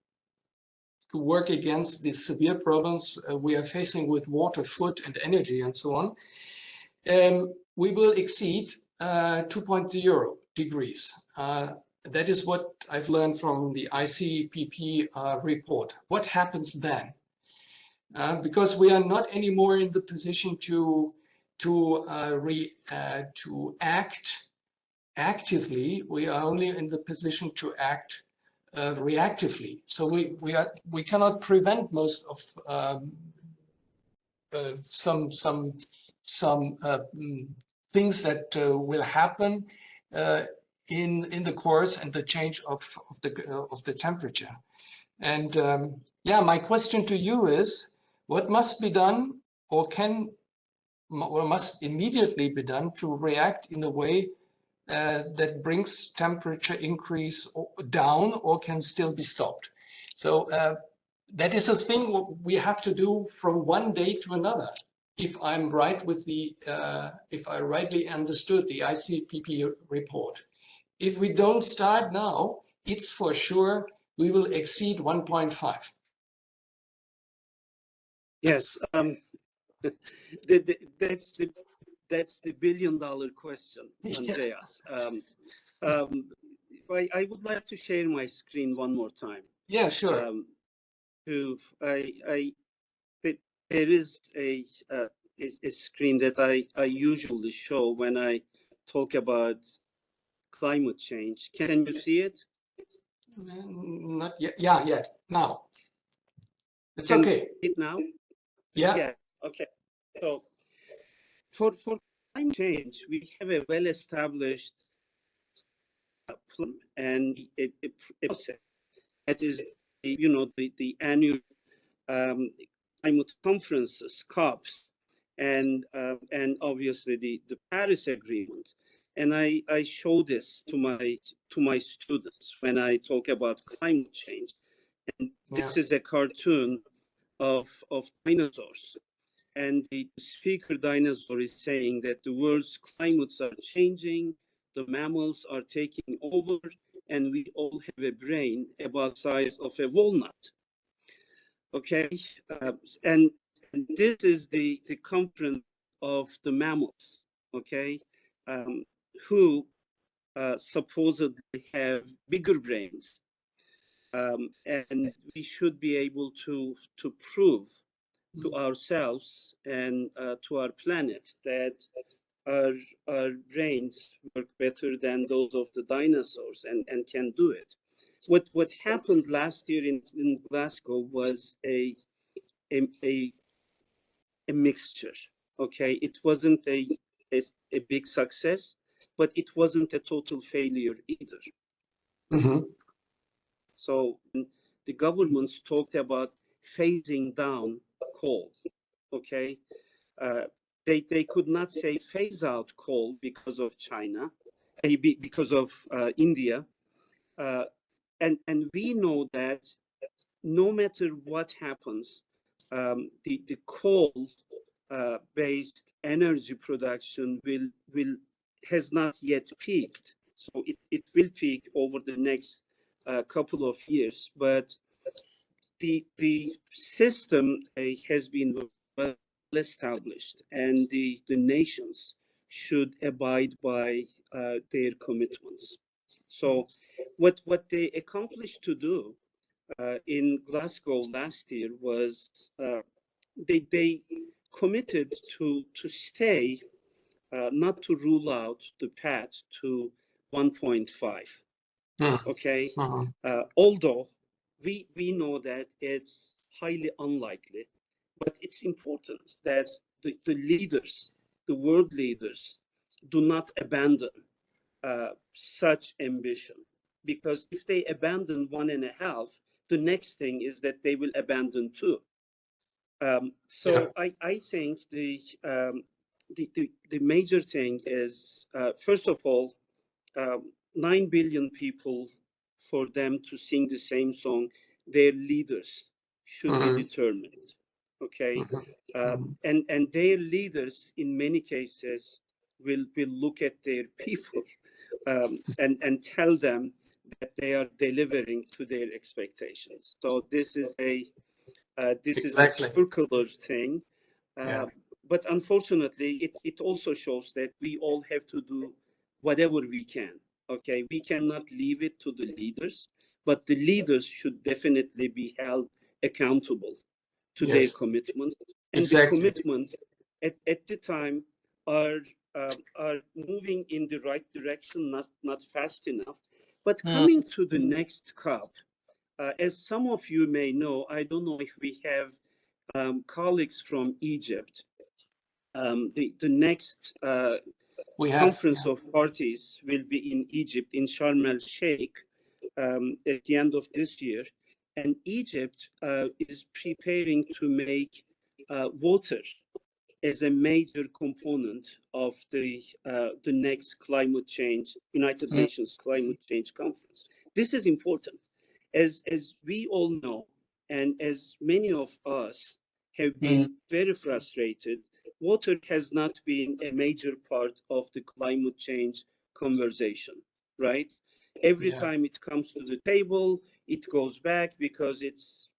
work against the severe problems we are facing with water, food, and energy, and so on, we will exceed 2.0 degrees. That is what I've learned from the ICPP report. What happens then? Because we are not anymore in the position to act actively. We are only in the position to act reactively. So we cannot prevent most of some things that will happen in the course and the change of the temperature. And yeah, my question to you is, what must be done or must immediately be done to react in a way that brings temperature increase down or can still be stopped? So that is a thing we have to do from one day to another. If I'm right with if I rightly understood the ICPP report, if we don't start now, it's for sure we will exceed 1.5. Yes, that's the billion-dollar question, Andreas. I would like to share my screen one more time. Yeah, sure. There is a screen that I usually show when I talk about climate change. Can you see it? Not yet. Yeah, yet. Now. It's Can okay. you see it now? Yeah. Yeah. Okay. So for climate change, we have a well-established plan and a process that is, the annual climate conferences, COPs, and obviously the Paris Agreement. And I show this to my students when I talk about climate change. And this is a cartoon of dinosaurs. And the speaker dinosaur is saying that the world's climates are changing, the mammals are taking over, and we all have a brain about the size of a walnut. Okay, and this is the conference of the mammals, okay, who supposedly have bigger brains, and we should be able to prove to ourselves and to our planet that our brains work better than those of the dinosaurs and can do it. What happened last year in Glasgow was a mixture. Okay, it wasn't a big success, but it wasn't a total failure either. Mm-hmm. So the governments talked about phasing down coal. Okay, they could not say phase out coal because of China, because of India, and we know that no matter what happens, the coal based energy production has not yet peaked. So it will peak over the next couple of years, but the system has been well established, and the nations should abide by their commitments. So what they accomplished to do in Glasgow last year was they committed to stay, not to rule out the path to 1.5. Okay, although we know that it's highly unlikely, but it's important that the leaders, the world leaders, do not abandon such ambition, because if they abandon 1.5, the next thing is that they will abandon 2. So I think the major thing is, first of all, 9 billion people, for them to sing the same song, their leaders should be determined. Okay, and their leaders in many cases will look at their people and tell them that they are delivering to their expectations. So this is a circular thing. But unfortunately, it also shows that we all have to do whatever we can. Okay, we cannot leave it to the leaders, but the leaders should definitely be held accountable to their commitments. And the commitments at the time are moving in the right direction, not fast enough. But coming to the next COP, as some of you may know, I don't know if we have colleagues from Egypt. The next We have conference of parties will be in Egypt, in Sharm el-Sheikh, at the end of this year. And Egypt is preparing to make water as a major component of the next climate change, United Nations Climate Change Conference. This is important. As we all know, and as many of us have been very frustrated, water has not been a major part of the climate change conversation, right? Every time it comes to the table, it goes back because it's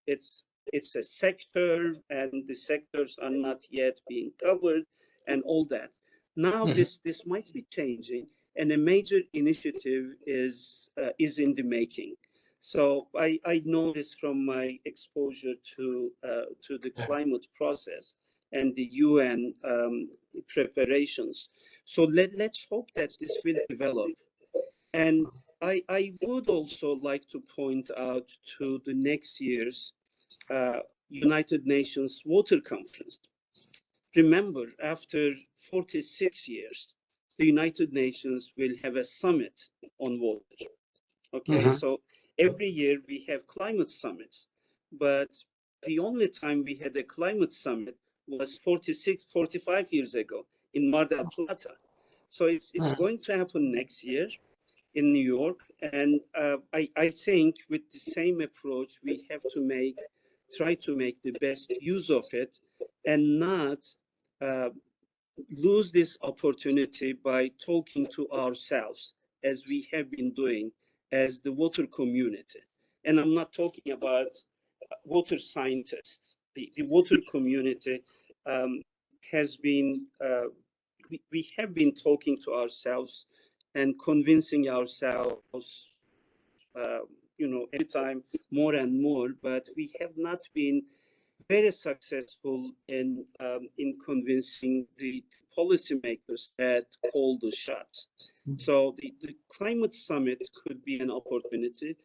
a sector and the sectors are not yet being covered and all that. Now this might be changing, and a major initiative is in the making. So I know this from my exposure to the climate process and the UN preparations. So let's hope that this will develop. And I would also like to point out to the next year's United Nations Water Conference. Remember, after 46 years, the United Nations will have a summit on water. Okay, so every year we have climate summits, but the only time we had a climate summit was 45 years ago in Mar del Plata. So it's going to happen next year in New York, and I think with the same approach we have to try to make the best use of it and not lose this opportunity by talking to ourselves as we have been doing as the water community. And I'm not talking about water scientists. The water community has been, we have been talking to ourselves and convincing ourselves, every time more and more, but we have not been very successful in convincing the policymakers that call the shots. So the climate summit could be an opportunity,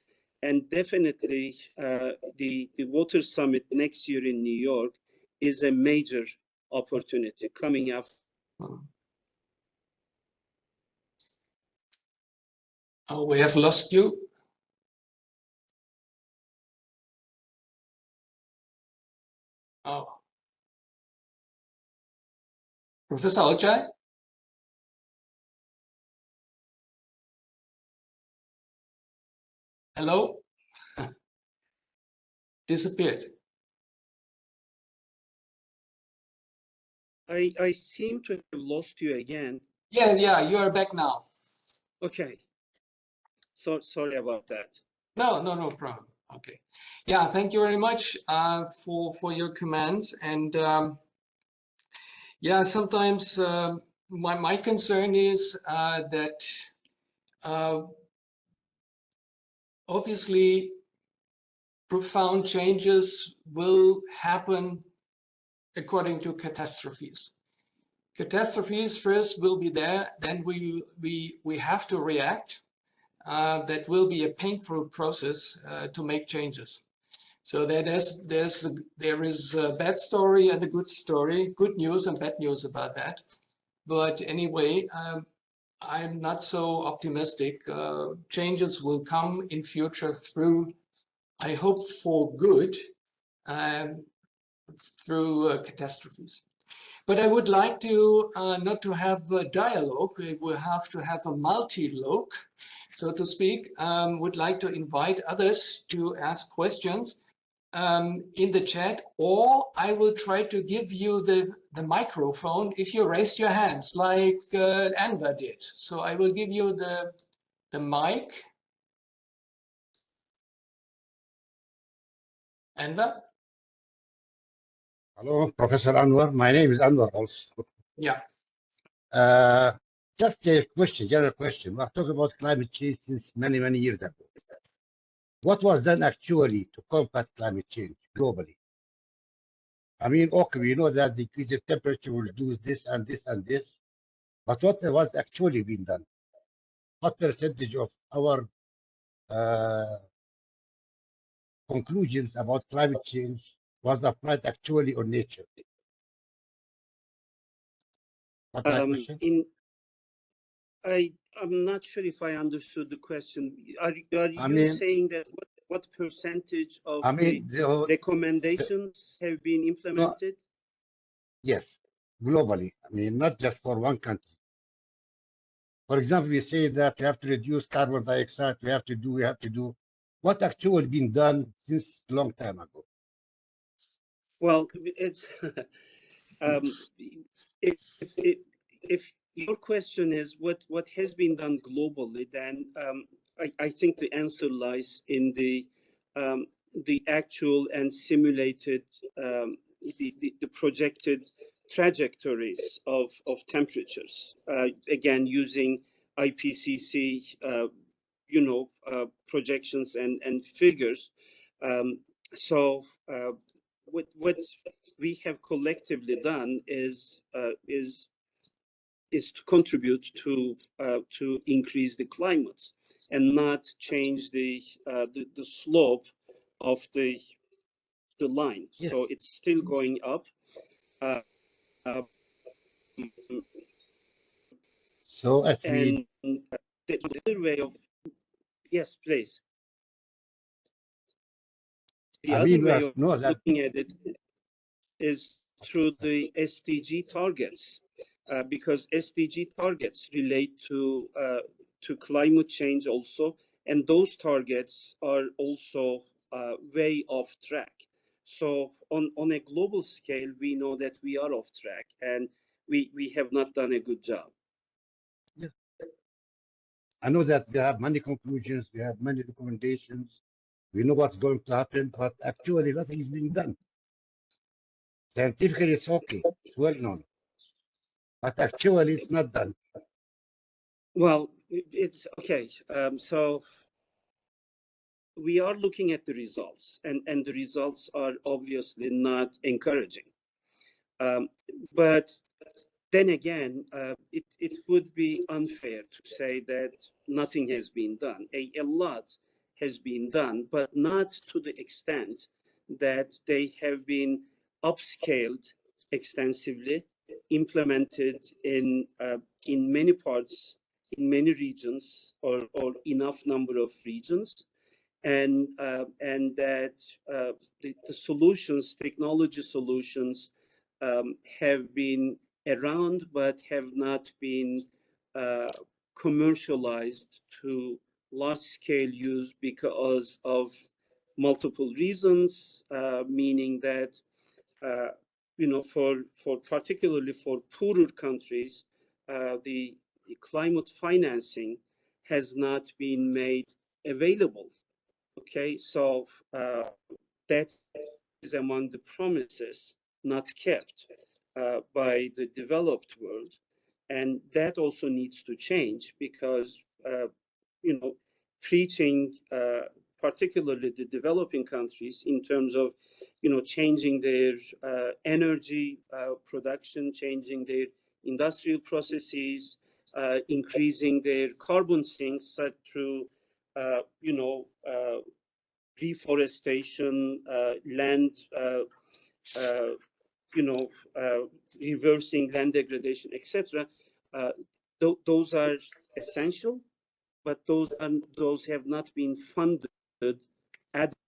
and definitely the water summit next year in New York is a major opportunity coming up. Oh, we have lost you. Oh. Professor Ojai? Hello? Disappeared. I seem to have lost you again. Yeah, you are back now. Okay. So sorry about that. No problem. Okay. Yeah, thank you very much for your comments. And yeah, sometimes my concern is that obviously profound changes will happen according to catastrophes. Catastrophes first will be there, then we have to react. That will be a painful process to make changes. So there is a bad story and a good story, good news and bad news about that. But anyway, I'm not so optimistic. Changes will come in future through, I hope for good, through catastrophes. But I would like to not to have a dialogue. We will have to have a multi-logue, so to speak. Would like to invite others to ask questions in the chat, or I will try to give you the microphone if you raise your hands, like Anva did. So I will give you the mic. Anva? Hello, Professor Anwar. My name is Anwar also. Yeah. Just a question, general question. We are talking about climate change since many, many years ago. What was done actually to combat climate change globally? I mean, okay, we know that the increase of temperature will do this and this and this, but what was actually being done? What percentage of our conclusions about climate change was applied actually on nature? That's my question. I'm not sure if I understood the question. Are I you mean, saying that what percentage of I the mean, the recommendations have been no, implemented? yes, globally. I mean, not just for one country. For example, we say that we have to reduce carbon dioxide. We have to do. What actually been done since long time ago? Well, it's um, if if if your question is what has been done globally, then I think the answer lies in the actual and simulated the projected trajectories of temperatures. Again, using IPCC, projections and figures. Um, so what we have collectively done is to contribute to increase the climates and not change the slope of the line. Yes. So it's still going up. Uh, So if we, and the other way of yes, please. The I other mean, we way have of to know that. looking at it is through the SDG targets, because SDG targets relate to climate change also, and those targets are also way off track. So on a global scale, we know that we are off track, and we have not done a good job. Yes. I know that we have many conclusions, we have many recommendations, we know what's going to happen, but actually nothing is being done. Scientifically, it's okay, it's well known, but actually it's not done. Well, it's okay. So we are looking at the results, and the results are obviously not encouraging. But then again, it would be unfair to say that nothing has been done. A lot has been done, but not to the extent that they have been upscaled extensively, implemented in many parts, in many regions, or enough number of regions, and that the solutions, technology solutions, have been around but have not been uh, commercialized to large scale use because of multiple reasons, meaning that for particularly for poorer countries, the climate financing has not been made available. Okay, so that is among the promises not kept by the developed world, and that also needs to change because preaching particularly the developing countries in terms of changing their energy production, changing their industrial processes, increasing their carbon sinks through uh, you know uh, reforestation, land, uh, you know, uh, reversing land degradation, etc. Uh, those are essential, but those have not been funded adequately.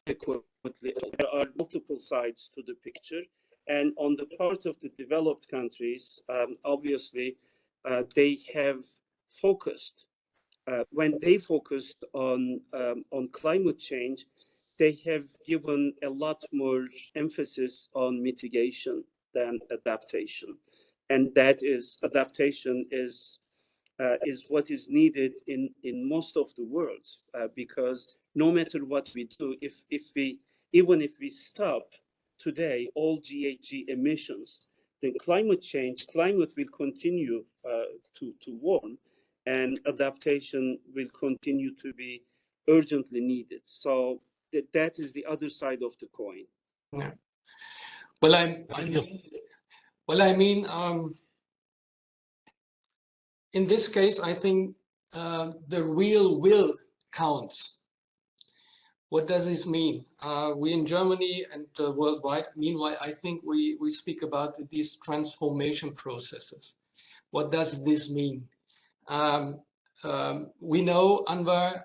There are multiple sides to the picture, and on the part of the developed countries, obviously, they have focused when they focused on climate change, they have given a lot more emphasis on mitigation than adaptation, and that is adaptation is what is needed in most of the world because no matter what we do, if we even if we stop today all GHG emissions, then climate will continue to warm, and adaptation will continue to be urgently needed. So that is the other side of the coin. Yeah. Well, I mean, in this case, I think the real will counts. What does this mean? We in Germany and worldwide, meanwhile, I think we speak about these transformation processes. What does this mean? We know, Anwar,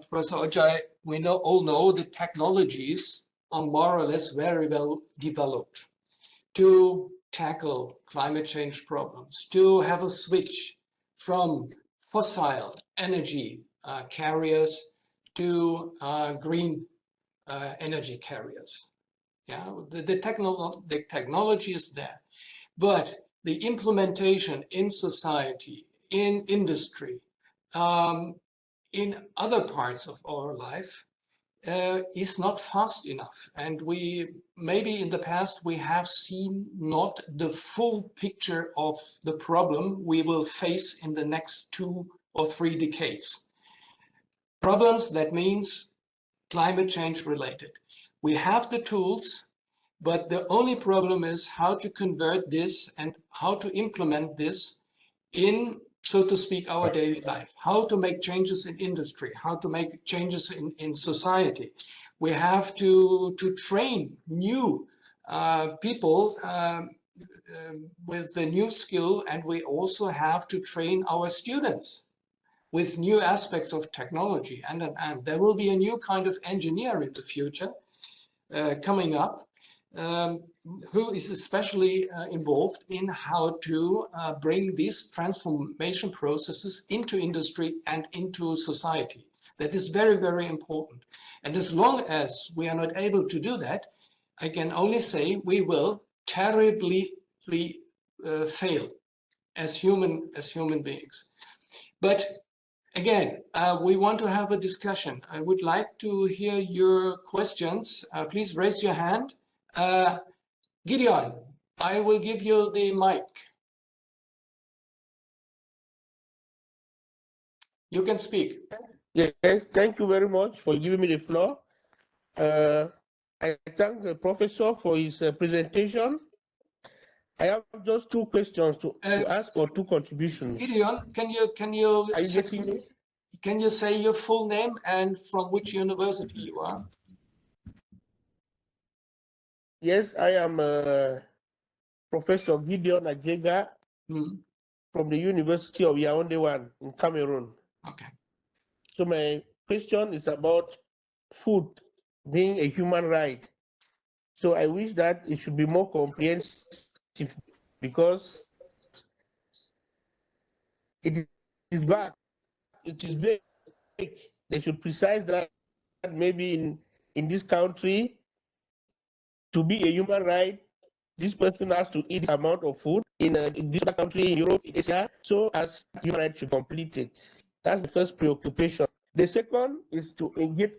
Professor Ojai, we all know the technologies are more or less very well developed to tackle climate change problems, to have a switch from fossil energy carriers to green energy carriers. Yeah, the technology is there, but the implementation in society, in industry, in other parts of our life is not fast enough. And maybe in the past we have seen not the full picture of the problem we will face in the next 2 or 3 decades. Problems, that means climate change related. We have the tools, but the only problem is how to convert this and how to implement this in, so to speak, our daily life, how to make changes in industry, how to make changes in society. We have to train new people with the new skill, and we also have to train our students with new aspects of technology. And there will be a new kind of engineer in the future coming up, who is especially involved in how to bring these transformation processes into industry and into society. That is very, very important. And as long as we are not able to do that, I can only say we will terribly fail as human beings. But again, we want to have a discussion. I would like to hear your questions. Please raise your hand. Gideon, I will give you the mic. You can speak. Yes, thank you very much for giving me the floor. I thank the professor for his presentation. I have just 2 questions to ask, or 2 contributions. Gideon, can you say your full name and from which university you are? Yes, I am Professor Gideon Ajega from the University of Yaoundé 1 in Cameroon. Okay. So my question is about food being a human right. So I wish that it should be more comprehensive, because it is bad, it is big. They should precise that maybe in this country, to be a human right, this person has to eat this amount of food. In this other country, in Europe, in Asia, so as human right should complete it. That's the first preoccupation. The second is to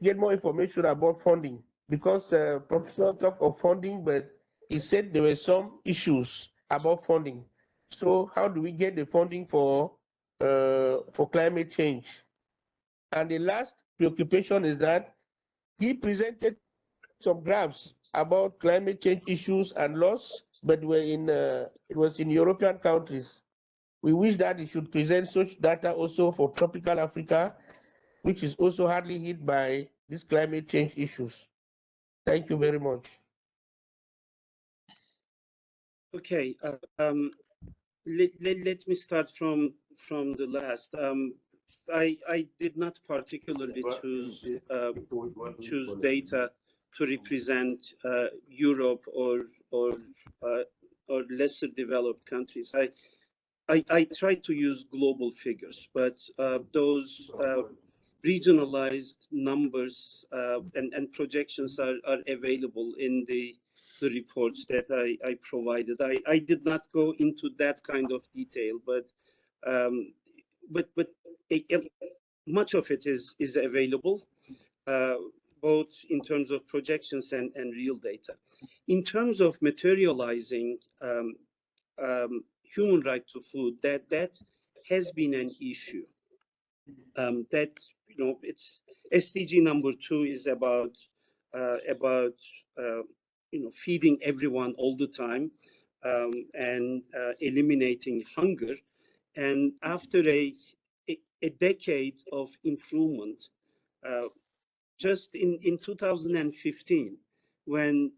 get more information about funding, because Professor talked of funding, but he said there were some issues about funding. So how do we get the funding for climate change? And the last preoccupation is that he presented some graphs about climate change issues and loss, but it was in European countries. We wish that it should present such data also for tropical Africa, which is also hardly hit by these climate change issues. Thank you very much. Okay, let me start from the last. I did not particularly choose data to represent Europe or lesser developed countries. I try to use global figures, but those regionalized numbers and projections are available in the reports that I provided. I did not go into that kind of detail, but much of it is available, both in terms of projections and real data. In terms of materializing human right to food, that has been an issue. That, it's SDG number 2 is about feeding everyone all the time, and eliminating hunger. And after a decade of improvement, just in 2015, when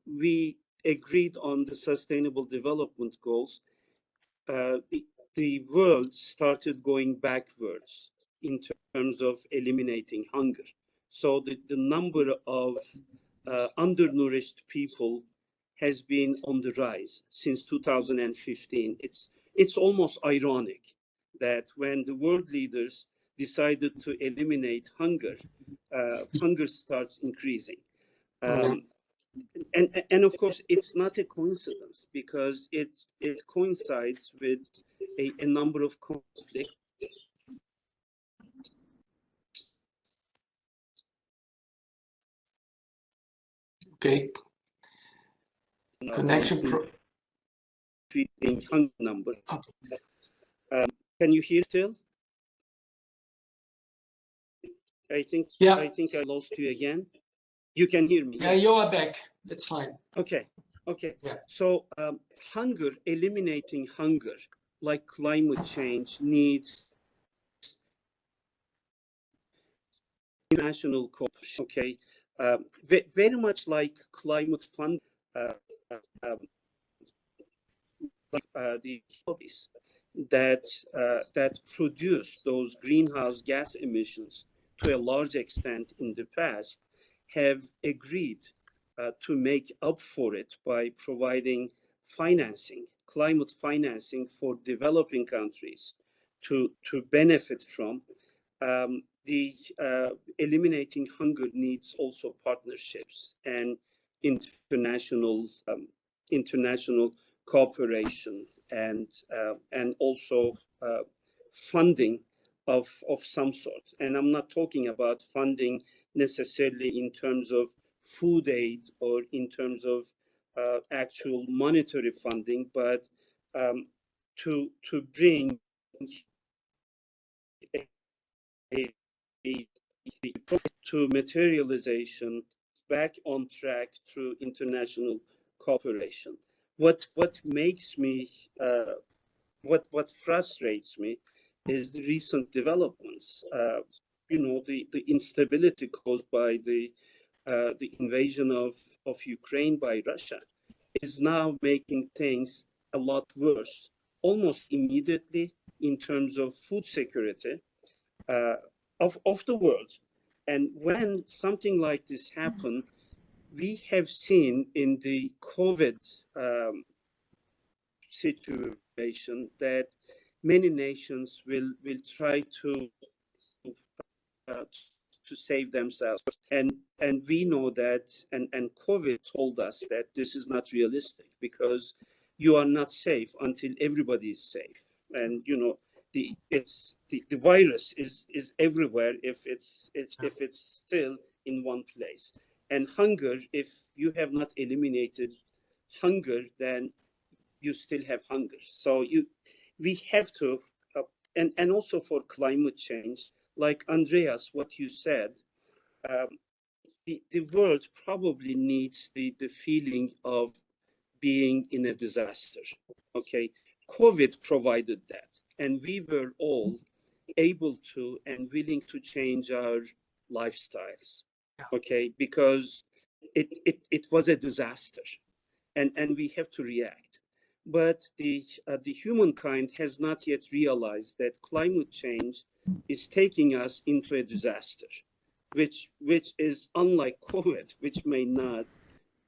we agreed on the Sustainable Development Goals, the world started going backwards in terms of eliminating hunger. So the number of undernourished people has been on the rise since 2015. It's almost ironic that when the world leaders decided to eliminate hunger, hunger starts increasing. And of course, it's not a coincidence because it coincides with a number of conflicts. Okay. Connection. Hunger number. Okay. Can you hear still? I think I lost you again. You can hear me. Yeah, yes. you are back. That's fine. Okay. Yeah. So hunger, eliminating hunger, like climate change, needs international cooperation. Okay, very much like climate fund, the hobbies that produce those greenhouse gas emissions to a large extent in the past have agreed to make up for it by providing financing, climate financing for developing countries to benefit from. The eliminating hunger needs also partnerships and international international cooperation and also funding of some sort. And I'm not talking about funding necessarily in terms of food aid or in terms of actual monetary funding, but to bring a to materialization back on track through international cooperation. What makes me what frustrates me is the recent developments. The instability caused by the invasion of Ukraine by Russia is now making things a lot worse, almost immediately in terms of food security of the world. And when something like this happens, we have seen in the COVID situation that many nations will try to save themselves, and we know that, and COVID told us that this is not realistic because you are not safe until everybody is safe. And the virus is everywhere if it's still in one place. And hunger, if you have not eliminated hunger, then you still have hunger. So we have to and also for climate change, like Andreas, what you said, the world probably needs the feeling of being in a disaster. Okay, COVID provided that, and we were all able to and willing to change our lifestyles. Okay, because it was a disaster, and we have to react. But the humankind has not yet realized that climate change is taking us into a disaster, which is unlike COVID, which may not.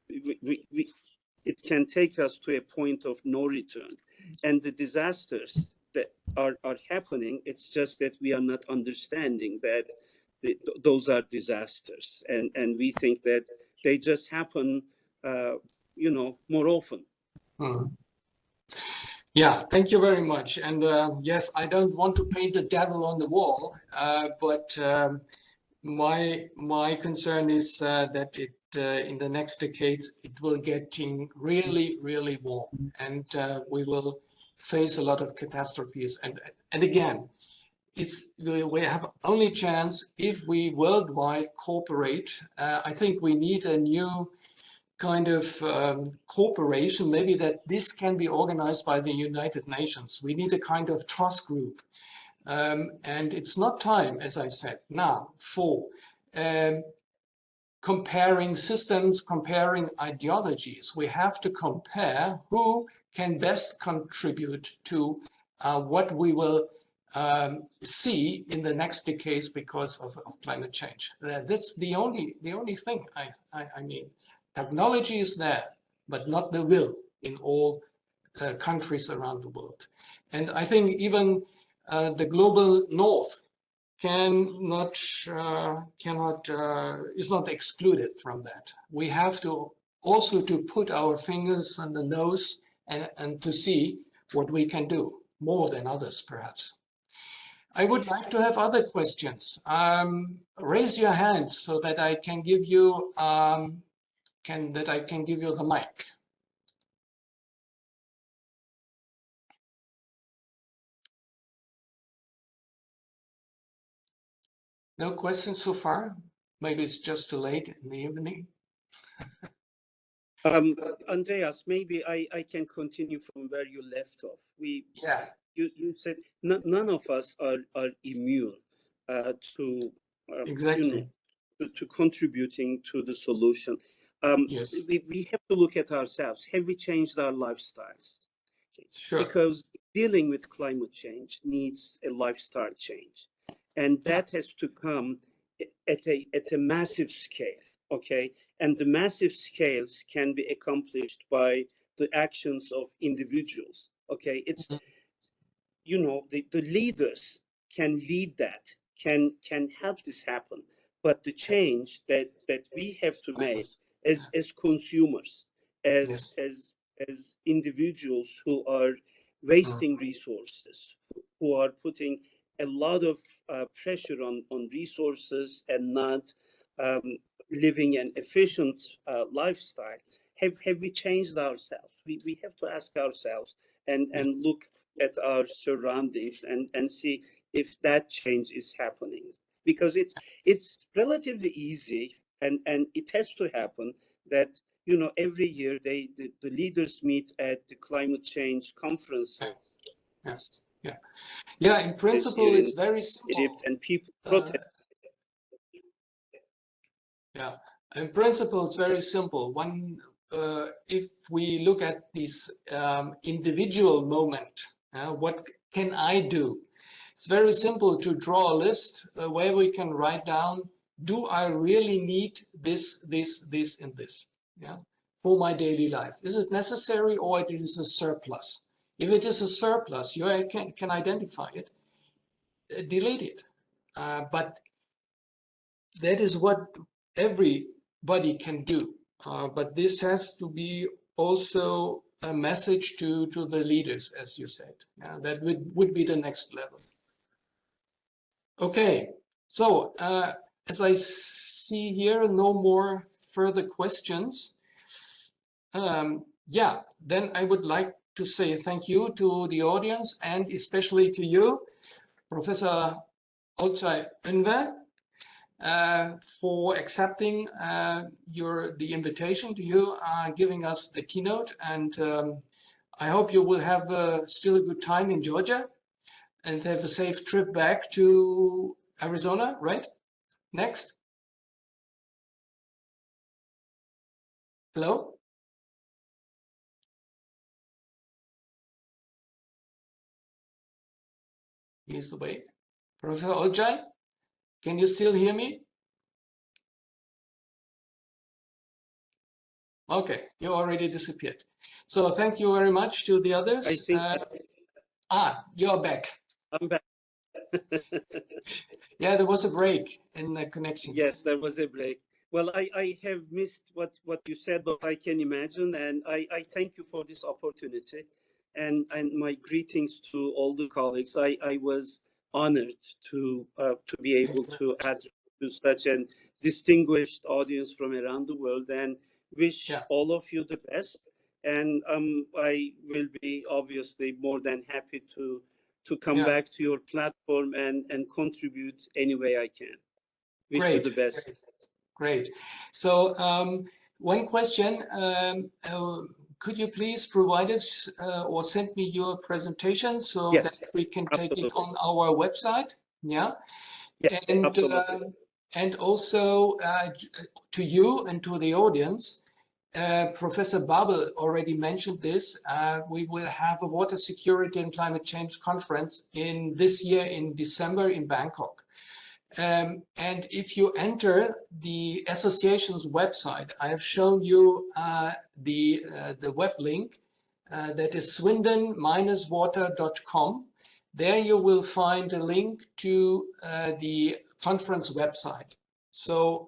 It can take us to a point of no return, and the disasters that are happening. It's just that we are not understanding that those are disasters, and we think that they just happen, more often. Yeah, thank you very much. And yes, I don't want to paint the devil on the wall, but my concern is that in the next decades it will getting really, really warm, and we will face a lot of catastrophes. And again, we have only chance if we worldwide cooperate. I think we need a new kind of cooperation, maybe that this can be organized by the United Nations. We need a kind of trust group. And it's not time, as I said, now for comparing systems, comparing ideologies. We have to compare who can best contribute to what we will see in the next decades because of climate change. That's the only thing. I mean, technology is there, but not the will in all countries around the world. And I think even the global north is not excluded from that. We have to also to put our fingers on the nose and to see what we can do more than others, perhaps. I would like to have other questions. Raise your hand so that I can give you the mic. No questions so far? Maybe it's just too late in the evening. Andreas, maybe I can continue from where you left off. Yeah. You said none of us are immune to Exactly. to contributing to the solution. Yes. We have to look at ourselves. Have we changed our lifestyles? Sure. Because dealing with climate change needs a lifestyle change, and that has to come at a massive scale. Okay, and the massive scales can be accomplished by the actions of individuals. Okay, it's the leaders can lead that, can help this happen, but the change that we have to make as consumers, as individuals who are wasting resources, who are putting a lot of pressure on resources and not living an efficient lifestyle. Have we changed ourselves? We have to ask ourselves and look at our surroundings and see if that change is happening, because it's relatively easy and it has to happen that every year the leaders meet at the climate change conference. Yeah, in principle it's very simple. Egypt, and people protest. Yeah, in principle it's very simple. If we look at this individual moment, what can I do? It's very simple to draw a list where we can write down, do I really need this, and this, for my daily life? Is it necessary, or it is a surplus? If it is a surplus, you can identify it, delete it. But that is what everybody can do. But this has to be also a message to the leaders, as you said. That would be the next level. Okay, so as I see here, no more further questions. Yeah, then I would like to say thank you to the audience, and especially to you, Professor Olcay Ünver, for accepting the invitation to you, giving us the keynote, and I hope you will have still a good time in Georgia and have a safe trip back to Arizona, right? Next. Hello? He's away. Professor Olcay, can you still hear me? Okay, you already disappeared. So thank you very much to the others. I think you're back. I'm back. Yeah, there was a break in the connection. Yes, there was a break. Well, I have missed what you said, but I can imagine, and I thank you for this opportunity, and my greetings to all the colleagues. I was honored to be able to add to such a distinguished audience from around the world, and wish all of you the best. And I will be obviously more than happy to come back to your platform and contribute any way I can. Wish you the best. Great. So one question, could you please provide us or send me your presentation so that we can take it on our website? Yeah. And absolutely. And also to you and to the audience, Professor Babel already mentioned this. We will have a water security and climate change conference in this year in December in Bangkok. And if you enter the association's website, I have shown you the web link that is swindon-water.com. There you will find a link to the conference website. So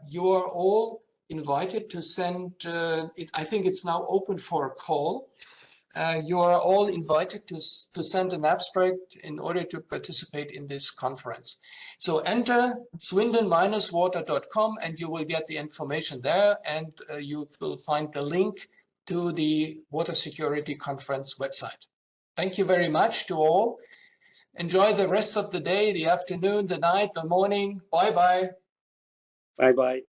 you are all invited to send, I think it's now open for a call. You are all invited to send an abstract in order to participate in this conference. So enter swindon-water.com and you will get the information there, and you will find the link to the Water Security Conference website. Thank you very much to all. Enjoy the rest of the day, the afternoon, the night, the morning. Bye-bye. Bye-bye.